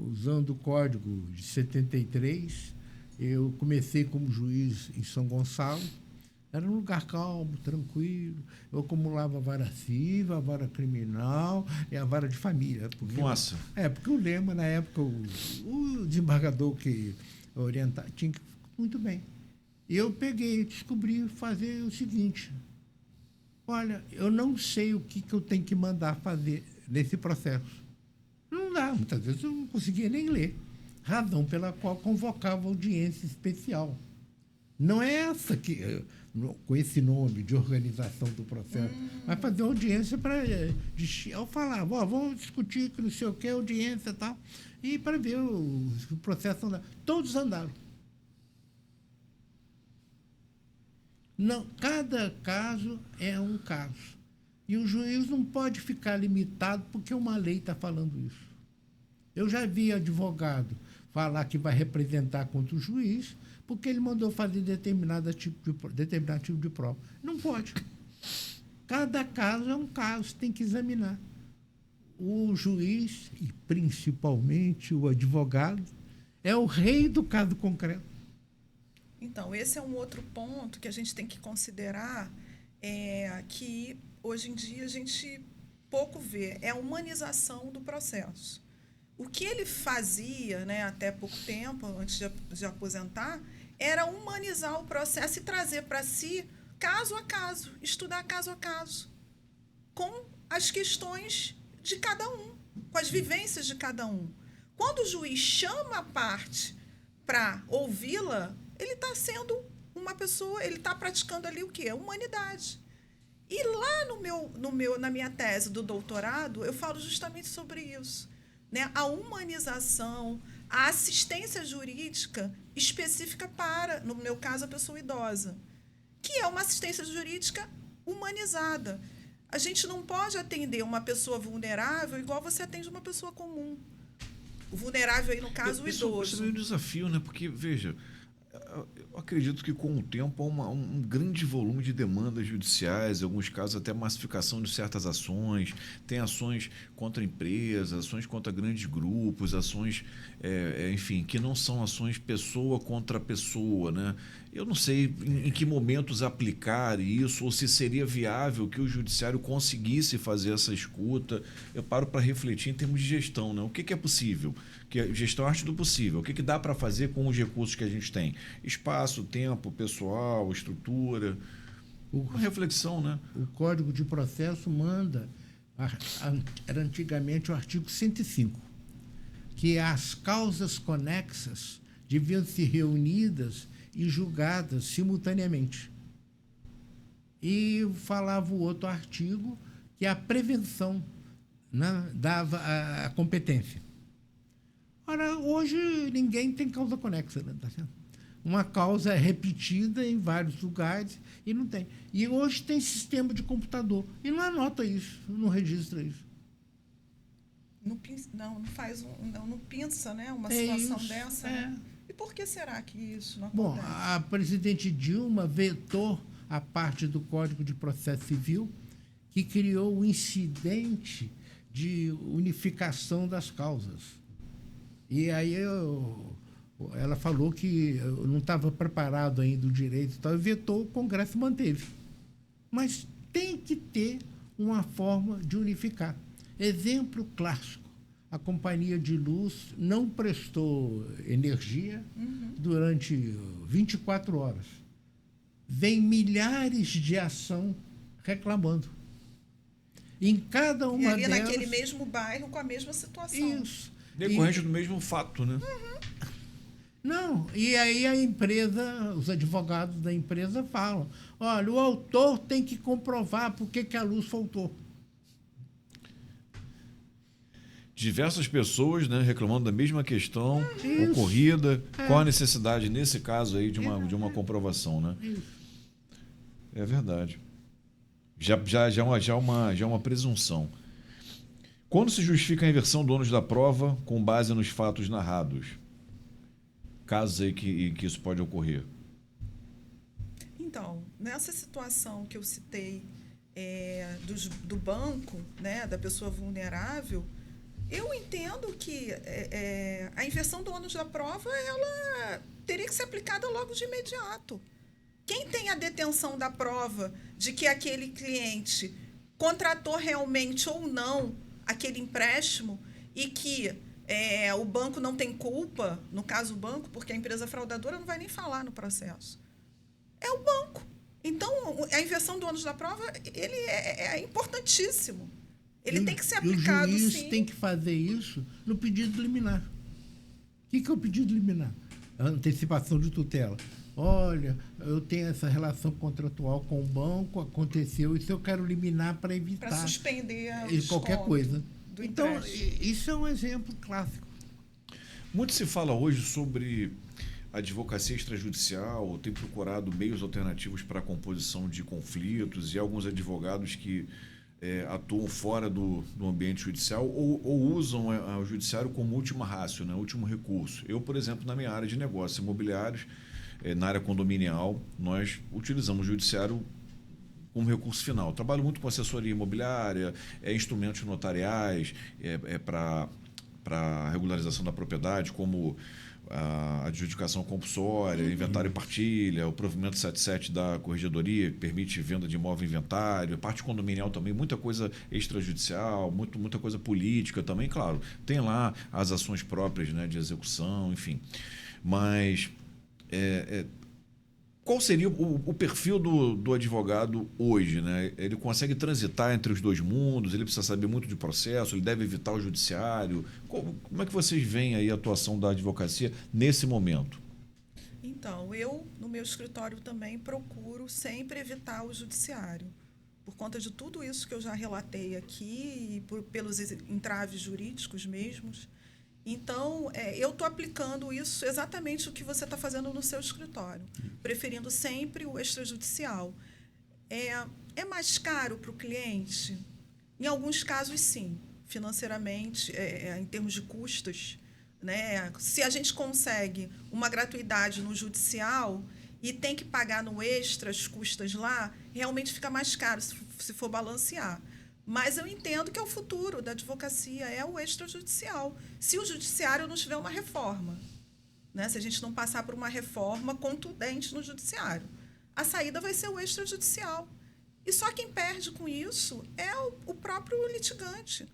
usando o Código de 73, eu comecei como juiz em São Gonçalo. Era um lugar calmo, tranquilo. Eu acumulava a vara civil, a vara criminal e a vara de família. Nossa! Porque o lema, na época, o desembargador que orientava, tinha que... Muito bem. Eu descobri fazer o seguinte. Olha, eu não sei o que eu tenho que mandar fazer nesse processo. Não dá, muitas vezes eu não conseguia nem ler. Razão pela qual convocava audiência especial. Não é essa que, com esse nome de organização do processo, mas fazer audiência para... Eu falava, vamos discutir que não sei o que, audiência e tal, e para ver o processo andar. Todos andaram. Não, cada caso é um caso. E o juiz não pode ficar limitado porque uma lei está falando isso. Eu já vi advogado falar que vai representar contra o juiz porque ele mandou fazer determinado tipo de prova. Não pode. Cada caso é um caso, tem que examinar. O juiz, e principalmente o advogado, é o rei do caso concreto. Então, esse é um outro ponto que a gente tem que considerar, que hoje em dia a gente pouco vê, é a humanização do processo. O que ele fazia, né, até pouco tempo, antes de aposentar, era humanizar o processo e trazer para si, caso a caso, estudar caso a caso, com as questões de cada um, com as vivências de cada um. Quando o juiz chama a parte para ouvi-la, ele está sendo uma pessoa, ele está praticando ali o quê? A humanidade. E lá na minha tese do doutorado, eu falo justamente sobre isso. Né? A humanização, a assistência jurídica específica para, no meu caso, a pessoa idosa, que é uma assistência jurídica humanizada. A gente não pode atender uma pessoa vulnerável igual você atende uma pessoa comum. O vulnerável aí, no caso, o idoso. Isso é um desafio, né? Porque, veja, eu acredito que com o tempo há um grande volume de demandas judiciais, em alguns casos até massificação de certas ações, tem ações contra empresas, ações contra grandes grupos, ações, enfim, que não são ações pessoa contra pessoa, né? Eu não sei em que momentos aplicar isso, ou se seria viável que o judiciário conseguisse fazer essa escuta. Eu paro para refletir em termos de gestão, né? O que é possível? Que gestão é arte do possível. O que dá para fazer com os recursos que a gente tem? Espaço, tempo, pessoal, estrutura. Uma reflexão, né? O Código de Processo manda, era antigamente o artigo 105, que as causas conexas deviam ser reunidas e julgadas simultaneamente. E falava o outro artigo, que é a prevenção né, dava a competência. Ora, hoje ninguém tem causa conexa, né? Tá certo? Uma causa é repetida em vários lugares e não tem. E hoje tem sistema de computador e não anota isso, não registra isso. Não faz não pensa, né, uma É situação isso, dessa. é. Né? E por que será que isso não Bom, acontece? a presidente Dilma vetou a parte do Código de Processo Civil que criou o incidente de unificação das causas. E aí ela falou que eu não estava preparado ainda o direito e tal, e vetou, o Congresso manteve. Mas tem que ter uma forma de unificar. Exemplo clássico, a companhia de luz não prestou energia durante 24 horas. Vem milhares de ação reclamando. Em cada uma E ali delas... naquele mesmo bairro com a mesma situação. Isso. Decorrente do mesmo fato, né? Não, e aí a empresa, os advogados da empresa falam, olha, o autor tem que comprovar por que a luz faltou. Diversas pessoas, né, reclamando da mesma questão Isso. ocorrida. Qual a necessidade, nesse caso aí, de uma comprovação, né? Isso. É verdade. Já é uma presunção. Quando se justifica a inversão do ônus da prova com base nos fatos narrados? Casos aí que isso pode ocorrer. Então, nessa situação que eu citei do banco, né, da pessoa vulnerável, eu entendo que a inversão do ônus da prova ela teria que ser aplicada logo de imediato. Quem tem a detenção da prova de que aquele cliente contratou realmente ou não aquele empréstimo e que o banco não tem culpa, no caso o banco, porque a empresa fraudadora não vai nem falar no processo. É o banco. Então, a inversão do ônus da prova ele é importantíssimo. Ele tem que ser aplicado, sim. O juiz sim. tem que fazer isso no pedido liminar. O que é o pedido liminar? A antecipação de tutela. Olha, eu tenho essa relação contratual com o banco, aconteceu isso, eu quero liminar para evitar... Para suspender qualquer coisa. do Então, empréstimo. isso é um exemplo clássico. Muito se fala hoje sobre advocacia extrajudicial, tem procurado meios alternativos para a composição de conflitos e alguns advogados que atuam fora do ambiente judicial ou usam o judiciário como última ratio, né, último recurso. Eu, por exemplo, na minha área de negócios imobiliários, na área condominial, nós utilizamos o judiciário como recurso final. Trabalho muito com assessoria imobiliária, instrumentos notariais para regularização da propriedade, como a adjudicação compulsória, inventário e partilha, o provimento 77 da corregedoria, que permite venda de imóvel em inventário, a parte condominial também, muita coisa extrajudicial, muita coisa política também, claro. Tem lá as ações próprias, né, de execução, enfim. Mas qual seria o perfil do advogado hoje, né? Ele consegue transitar entre os dois mundos, ele precisa saber muito de processo, ele deve evitar o judiciário. Como é que vocês veem aí a atuação da advocacia nesse momento? Então, eu, no meu escritório também, procuro sempre evitar o judiciário. Por conta de tudo isso que eu já relatei aqui e pelos entraves jurídicos mesmos. Então, eu estou aplicando isso exatamente o que você está fazendo no seu escritório, preferindo sempre o extrajudicial. É mais caro para o cliente? Em alguns casos, sim, financeiramente, em termos de custos. Né? Se a gente consegue uma gratuidade no judicial e tem que pagar no extra as custas lá, realmente fica mais caro se for balancear. Mas eu entendo que é o futuro da advocacia, é o extrajudicial. Se o judiciário não tiver uma reforma, né? Se a gente não passar por uma reforma contundente no judiciário, a saída vai ser o extrajudicial. E só quem perde com isso é o próprio litigante.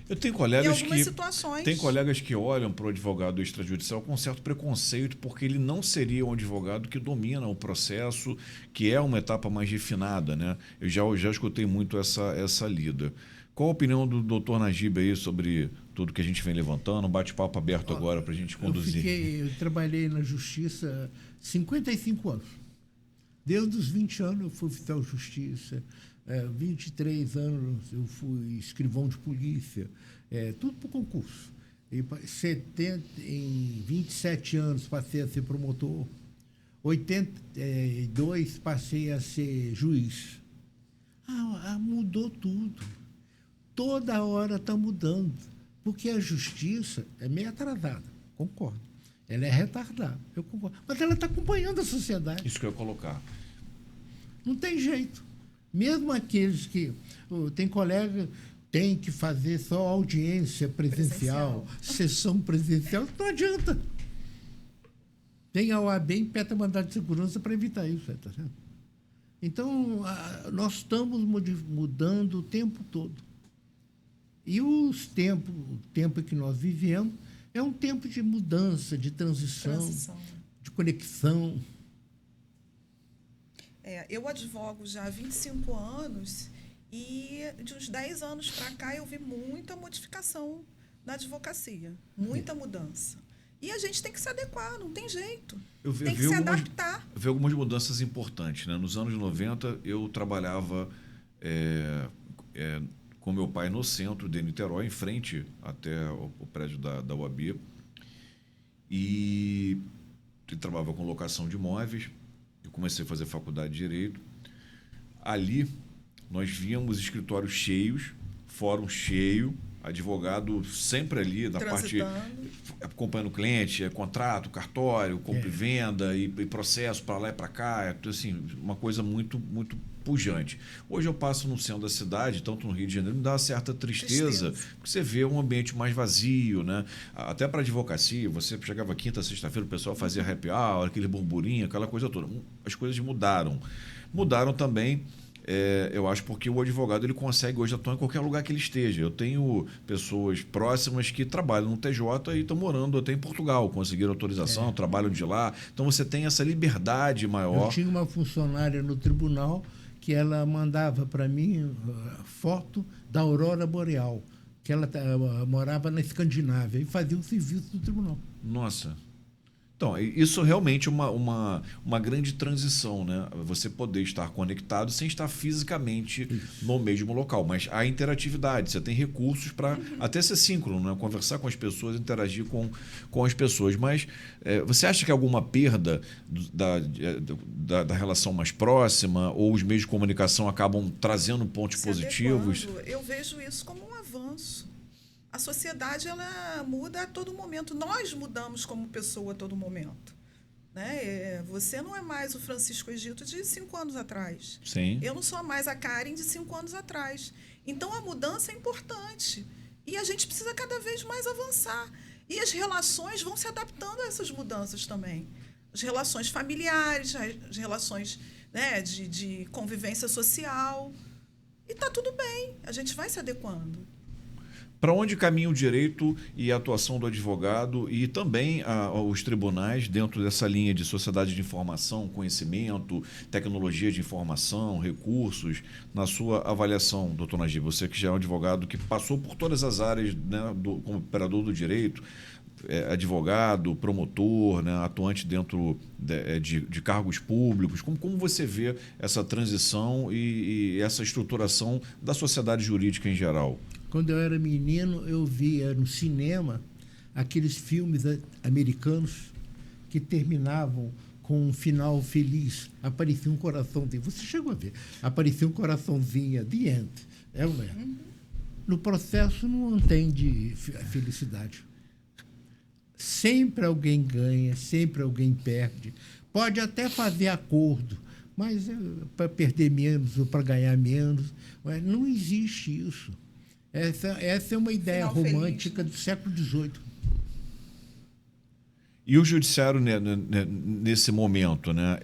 Eu tenho colegas que olham para o advogado extrajudicial com um certo preconceito, porque ele não seria um advogado que domina o processo, que é uma etapa mais refinada, né? Eu já escutei muito essa lida. Qual a opinião do doutor Najib aí sobre tudo que a gente vem levantando? Um bate-papo aberto agora para a gente conduzir. Eu trabalhei na justiça 55 anos. Desde os 20 anos eu fui oficial de justiça, 23 anos eu fui escrivão de polícia, tudo por concurso. Em 27 anos passei a ser promotor, 82 passei a ser juiz. Mudou tudo. Toda hora está mudando. Porque a justiça é meio atrasada, concordo. Ela é retardada, eu concordo. Mas ela está acompanhando a sociedade. Isso que eu ia colocar. Não tem jeito. Mesmo aqueles que... Tem colega tem que fazer só audiência presencial, sessão presencial, não adianta. Tem a OAB em peta mandado de segurança para evitar isso. Tá certo? Então, nós estamos mudando o tempo todo. E o tempo que nós vivemos é um tempo de mudança, de transição. De conexão. Eu advogo já há 25 anos e de uns 10 anos para cá eu vi muita modificação na advocacia, muita mudança. E a gente tem que se adequar, não tem jeito. Tem que se adaptar. Eu vi algumas mudanças importantes, né? Nos anos 90, eu trabalhava com meu pai no centro de Niterói, em frente até o prédio da UAB. E trabalhava com locação de imóveis. Eu comecei a fazer faculdade de Direito. Ali, nós víamos escritórios cheios, fórum cheio, advogado sempre ali, da parte acompanhando o cliente, contrato, cartório, compra e venda e processo para lá e para cá, assim, uma coisa muito, muito pujante. Hoje eu passo no centro da cidade, tanto no Rio de Janeiro, me dá uma certa tristeza, porque você vê um ambiente mais vazio, né? Até para advocacia, você chegava quinta, sexta-feira, o pessoal fazia happy hour, aquele burburinho, aquela coisa toda. As coisas mudaram. Mudaram também. Eu acho porque o advogado ele consegue hoje atuar em qualquer lugar que ele esteja. Eu tenho pessoas próximas que trabalham no TJ e estão morando até em Portugal, conseguiram autorização, trabalham de lá. Então você tem essa liberdade maior. Eu tinha uma funcionária no tribunal que ela mandava para mim foto da aurora boreal, que ela morava na Escandinávia e fazia o serviço do tribunal. Nossa. Então, isso realmente é uma grande transição, né? Você poder estar conectado sem estar fisicamente no mesmo local. Mas há interatividade, você tem recursos para até ser síncrono, né? Conversar com as pessoas, interagir com as pessoas. Mas você acha que alguma perda da relação mais próxima ou os meios de comunicação acabam trazendo pontos positivos? Eu vejo isso como um avanço. A sociedade ela muda a todo momento. Nós mudamos como pessoa a todo momento. Né? Você não é mais o Francisco Egito de 5 anos atrás. Sim. Eu não sou mais a Karen de 5 anos atrás. Então, a mudança é importante. E a gente precisa cada vez mais avançar. E as relações vão se adaptando a essas mudanças também. As relações familiares, as relações, né, de convivência social. E está tudo bem. A gente vai se adequando. Para onde caminha o direito e a atuação do advogado e também os tribunais dentro dessa linha de sociedade de informação, conhecimento, tecnologia de informação, recursos, na sua avaliação, doutor Najib, você que já é um advogado que passou por todas as áreas, né, como operador do direito, advogado, promotor, né, atuante dentro de cargos públicos, como você vê essa transição e essa estruturação da sociedade jurídica em geral? Quando eu era menino, eu via no cinema aqueles filmes americanos que terminavam com um final feliz. Aparecia um coraçãozinho. Você chegou a ver. Aparecia um coraçãozinho, the end. É ou não é? No processo não tem de felicidade. Sempre alguém ganha, sempre alguém perde. Pode até fazer acordo, mas para perder menos ou para ganhar menos. Mas não existe isso. Essa é uma ideia romântica do século XVIII. E o judiciário, né, nesse momento, né,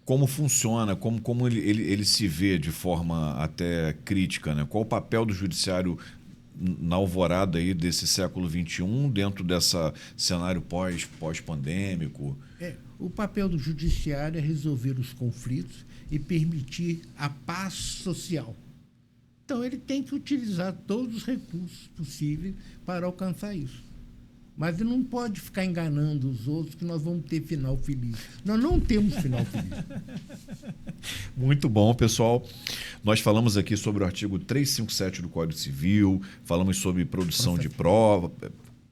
como funciona, como ele se vê de forma até crítica, né? Qual o papel do judiciário na alvorada aí desse século XXI, dentro desse cenário pós-pandêmico? O papel do judiciário é resolver os conflitos e permitir a paz social. Então, ele tem que utilizar todos os recursos possíveis para alcançar isso. Mas não pode ficar enganando os outros que nós vamos ter final feliz. Nós não temos final feliz. Muito bom, pessoal. Nós falamos aqui sobre o artigo 357 do Código Civil, falamos sobre produção de prova,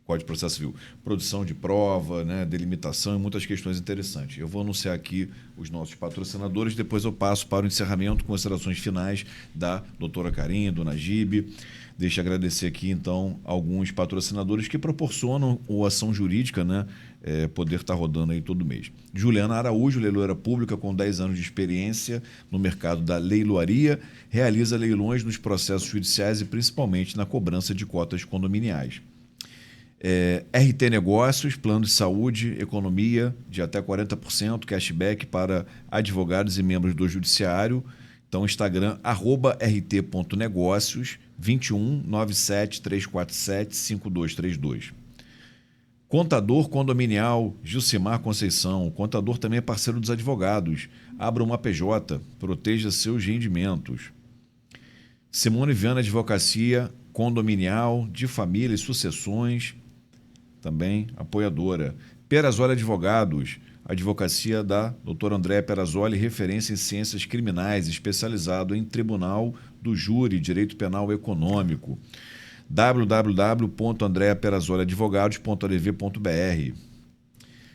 Código de Processo Civil, produção de prova, né, delimitação e muitas questões interessantes. Eu vou anunciar aqui os nossos patrocinadores, depois eu passo para o encerramento, considerações finais da doutora Karim, do Najib. Deixa eu agradecer aqui, então, alguns patrocinadores que proporcionam a ação jurídica, né, poder estar rodando aí todo mês. Juliana Araújo, leiloeira pública com 10 anos de experiência no mercado da leiloaria, realiza leilões nos processos judiciais e principalmente na cobrança de cotas condominiais. RT Negócios, plano de saúde, economia de até 40%, cashback para advogados e membros do judiciário. Então, Instagram, @rt.negócios, 21 97 347 5232. Contador condominial, Gilcimar Conceição. O contador também é parceiro dos advogados. Abra uma PJ, proteja seus rendimentos. Simone Viana Advocacia Condominial, de família e sucessões, também apoiadora. Perazzoli Advogados, advocacia da doutora Andréa Perazzoli, referência em ciências criminais, especializado em tribunal do júri, direito penal econômico. www.andreaperazzoliadvogados.adv.br.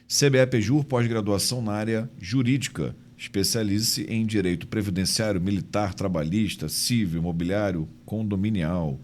CBE Pejur, pós-graduação na área jurídica. Especialize-se em direito previdenciário, militar, trabalhista, civil, imobiliário, condominial.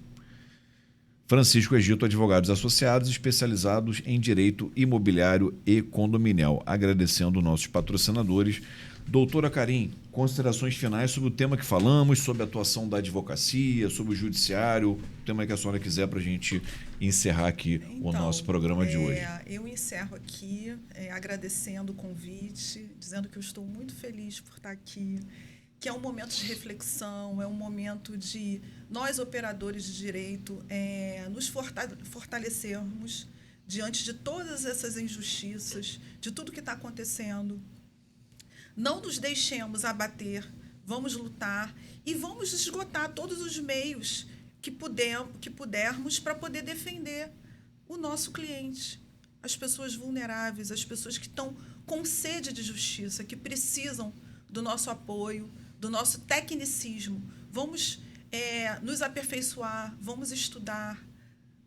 Francisco Egito Advogados Associados, especializados em direito imobiliário e condominial. Agradecendo nossos patrocinadores. Doutora Karim, considerações finais sobre o tema que falamos, sobre a atuação da advocacia, sobre o judiciário, o tema que a senhora quiser para a gente encerrar aqui o nosso programa de hoje. Eu encerro aqui agradecendo o convite, dizendo que eu estou muito feliz por estar aqui, que é um momento de reflexão, é um momento de nós, operadores de direito, nos fortalecermos diante de todas essas injustiças, de tudo que está acontecendo. Não nos deixemos abater, vamos lutar e vamos esgotar todos os meios que pudermos para poder defender o nosso cliente, as pessoas vulneráveis, as pessoas que estão com sede de justiça, que precisam do nosso apoio, do nosso tecnicismo. Vamos nos aperfeiçoar, vamos estudar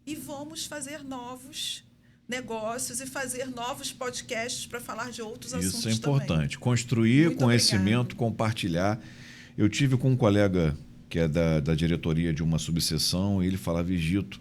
e vamos fazer novos negócios e fazer novos podcasts para falar de outros assuntos também. Isso é importante. Construir Muito conhecimento, obrigada. Compartilhar. Eu tive com um colega que é da diretoria de uma subseção e ele falava: Egito,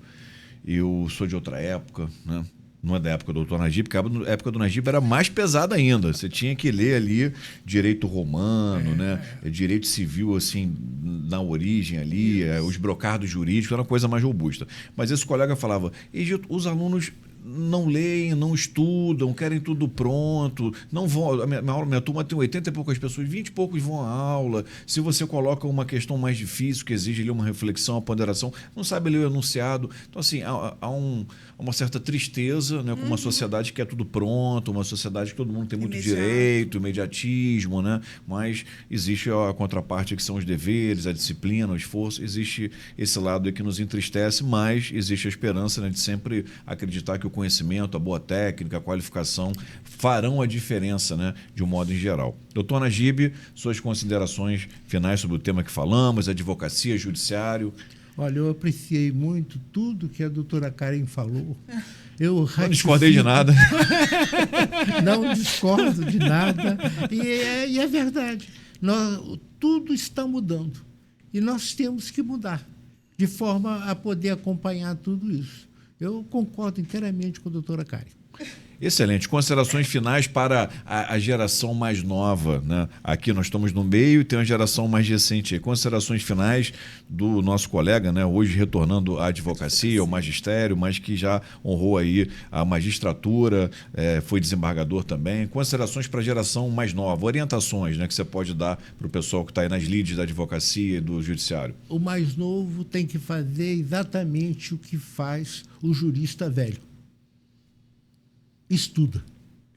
eu sou de outra época, né? Não é da época do doutor Najib, porque a época do Najib era mais pesada ainda. Você tinha que ler ali direito romano, né? Direito civil, assim, na origem ali, os brocardos jurídicos, era uma coisa mais robusta. Mas esse colega falava: Egito, os alunos não leem, não estudam, querem tudo pronto, não vão. Minha turma tem 80 e poucas pessoas, 20 e poucos vão à aula. Se você coloca uma questão mais difícil, que exige ali uma reflexão, uma ponderação, não sabe ler o enunciado. Então, assim, há uma certa tristeza, né, com uma sociedade que é tudo pronto, uma sociedade que todo mundo tem muito direito, imediatismo, né? Mas existe a contraparte, que são os deveres, a disciplina, o esforço. Existe esse lado aí que nos entristece, mas existe a esperança, né, de sempre acreditar que o conhecimento, a boa técnica, a qualificação farão a diferença, né, de um modo em geral. Doutor Najib, suas considerações finais sobre o tema que falamos, advocacia, judiciário. Olha, eu apreciei muito tudo que a doutora Karim falou. Eu não discordei de nada. Não discordo de nada. E é verdade. Tudo está mudando. E nós temos que mudar, de forma a poder acompanhar tudo isso. Eu concordo inteiramente com a doutora Karim. Excelente. Considerações finais para a geração mais nova, né? Aqui nós estamos no meio e tem uma geração mais recente. Considerações finais do nosso colega, né? Hoje retornando à advocacia, ao magistério, mas que já honrou aí a magistratura, foi desembargador também. Considerações para a geração mais nova, orientações, né, que você pode dar para o pessoal que está aí nas lides da advocacia e do judiciário. O mais novo tem que fazer exatamente o que faz o jurista velho. Estuda.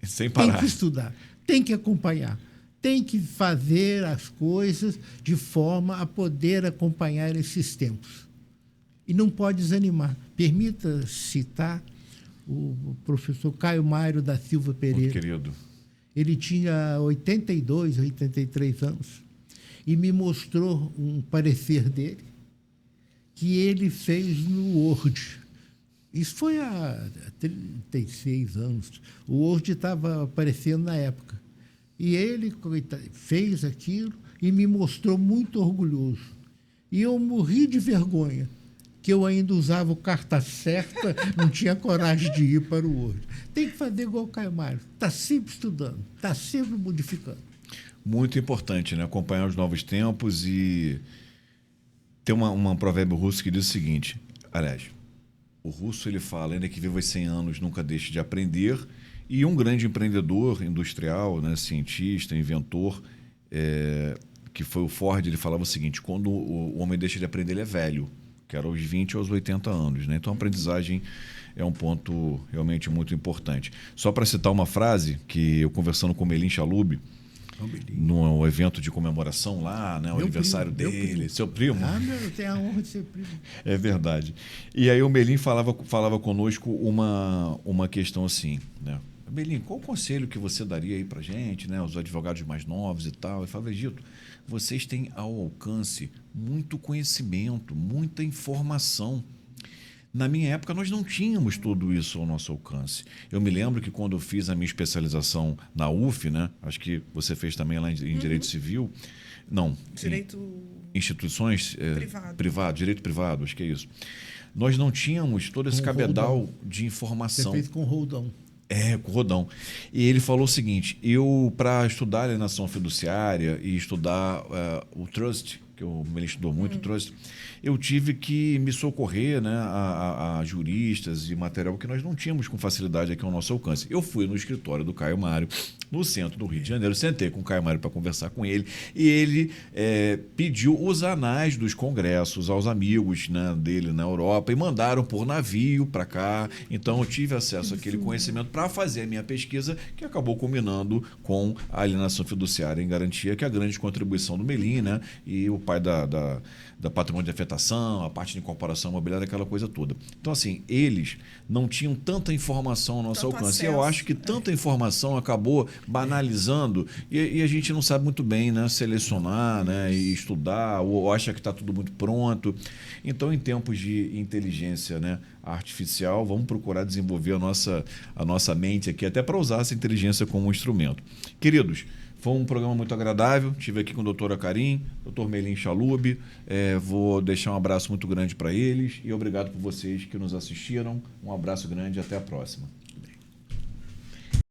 Sem parar. Tem que estudar, tem que acompanhar, tem que fazer as coisas de forma a poder acompanhar esses tempos. E não pode desanimar. Permita citar o professor Caio Mário da Silva Muito Pereira. querido. Ele tinha 82, 83 anos e me mostrou um parecer dele que ele fez no Word. Isso foi há 36 anos. O Word estava aparecendo na época. E ele fez aquilo e me mostrou muito orgulhoso. E eu morri de vergonha, que eu ainda usava o carta certa, não tinha coragem de ir para o Word. Tem que fazer igual o Caio Mário. Está sempre estudando, está sempre modificando. Muito importante, né? Acompanhar os novos tempos e tem um provérbio russo que diz o seguinte, aliás, o russo ele fala, ainda que viva 100 anos, nunca deixe de aprender, e um grande empreendedor industrial, né, cientista, inventor, que foi o Ford, ele falava o seguinte, quando o homem deixa de aprender, ele é velho, que era aos 20 aos 80 anos. Né? Então, a aprendizagem é um ponto realmente muito importante. Só para citar uma frase que eu conversando com o Melim Chalub, no evento de comemoração lá, né, o aniversário dele, seu primo. Ah, eu tenho a honra de ser primo. É verdade. E aí o Melim falava conosco uma questão assim, né? Melim, qual o conselho que você daria aí pra gente, né, os advogados mais novos e tal? Eu falava, Egito, vocês têm ao alcance muito conhecimento, muita informação. Na minha época, nós não tínhamos tudo isso ao nosso alcance. Eu me lembro que quando eu fiz a minha especialização na UF, né? Acho que você fez também lá em Direito Civil. Não. Direito... Instituições privado. Direito privado, acho que é isso. Nós não tínhamos todo esse cabedal de informação. Você fez com o Roldão. Com o Rodão. E ele falou o seguinte, eu, para estudar alienação fiduciária e estudar o trust, que o Melim estudou muito, trust, eu tive que me socorrer, né, a juristas e material que nós não tínhamos com facilidade aqui ao nosso alcance. Eu fui no escritório do Caio Mário, no centro do Rio de Janeiro, sentei com o Caio Mário para conversar com ele, e ele pediu os anais dos congressos aos amigos, né, dele na Europa e mandaram por navio para cá. Então eu tive acesso àquele conhecimento para fazer a minha pesquisa, que acabou culminando com a alienação fiduciária em garantia, que é a grande contribuição do Melim, né, e o pai da patrimônio de afetação, a parte de incorporação imobiliária, aquela coisa toda. Então, assim, eles não tinham tanta informação ao nosso alcance. E eu acho que tanta informação acabou banalizando e a gente não sabe muito bem, né, selecionar, né, e estudar, ou acha que está tudo muito pronto. Então, em tempos de inteligência, né, artificial, vamos procurar desenvolver a nossa mente aqui, até para usar essa inteligência como um instrumento. Queridos, foi um programa muito agradável. Estive aqui com a doutora Karim, doutor Melim Chalub. Vou deixar um abraço muito grande para eles e obrigado por vocês que nos assistiram. Um abraço grande e até a próxima.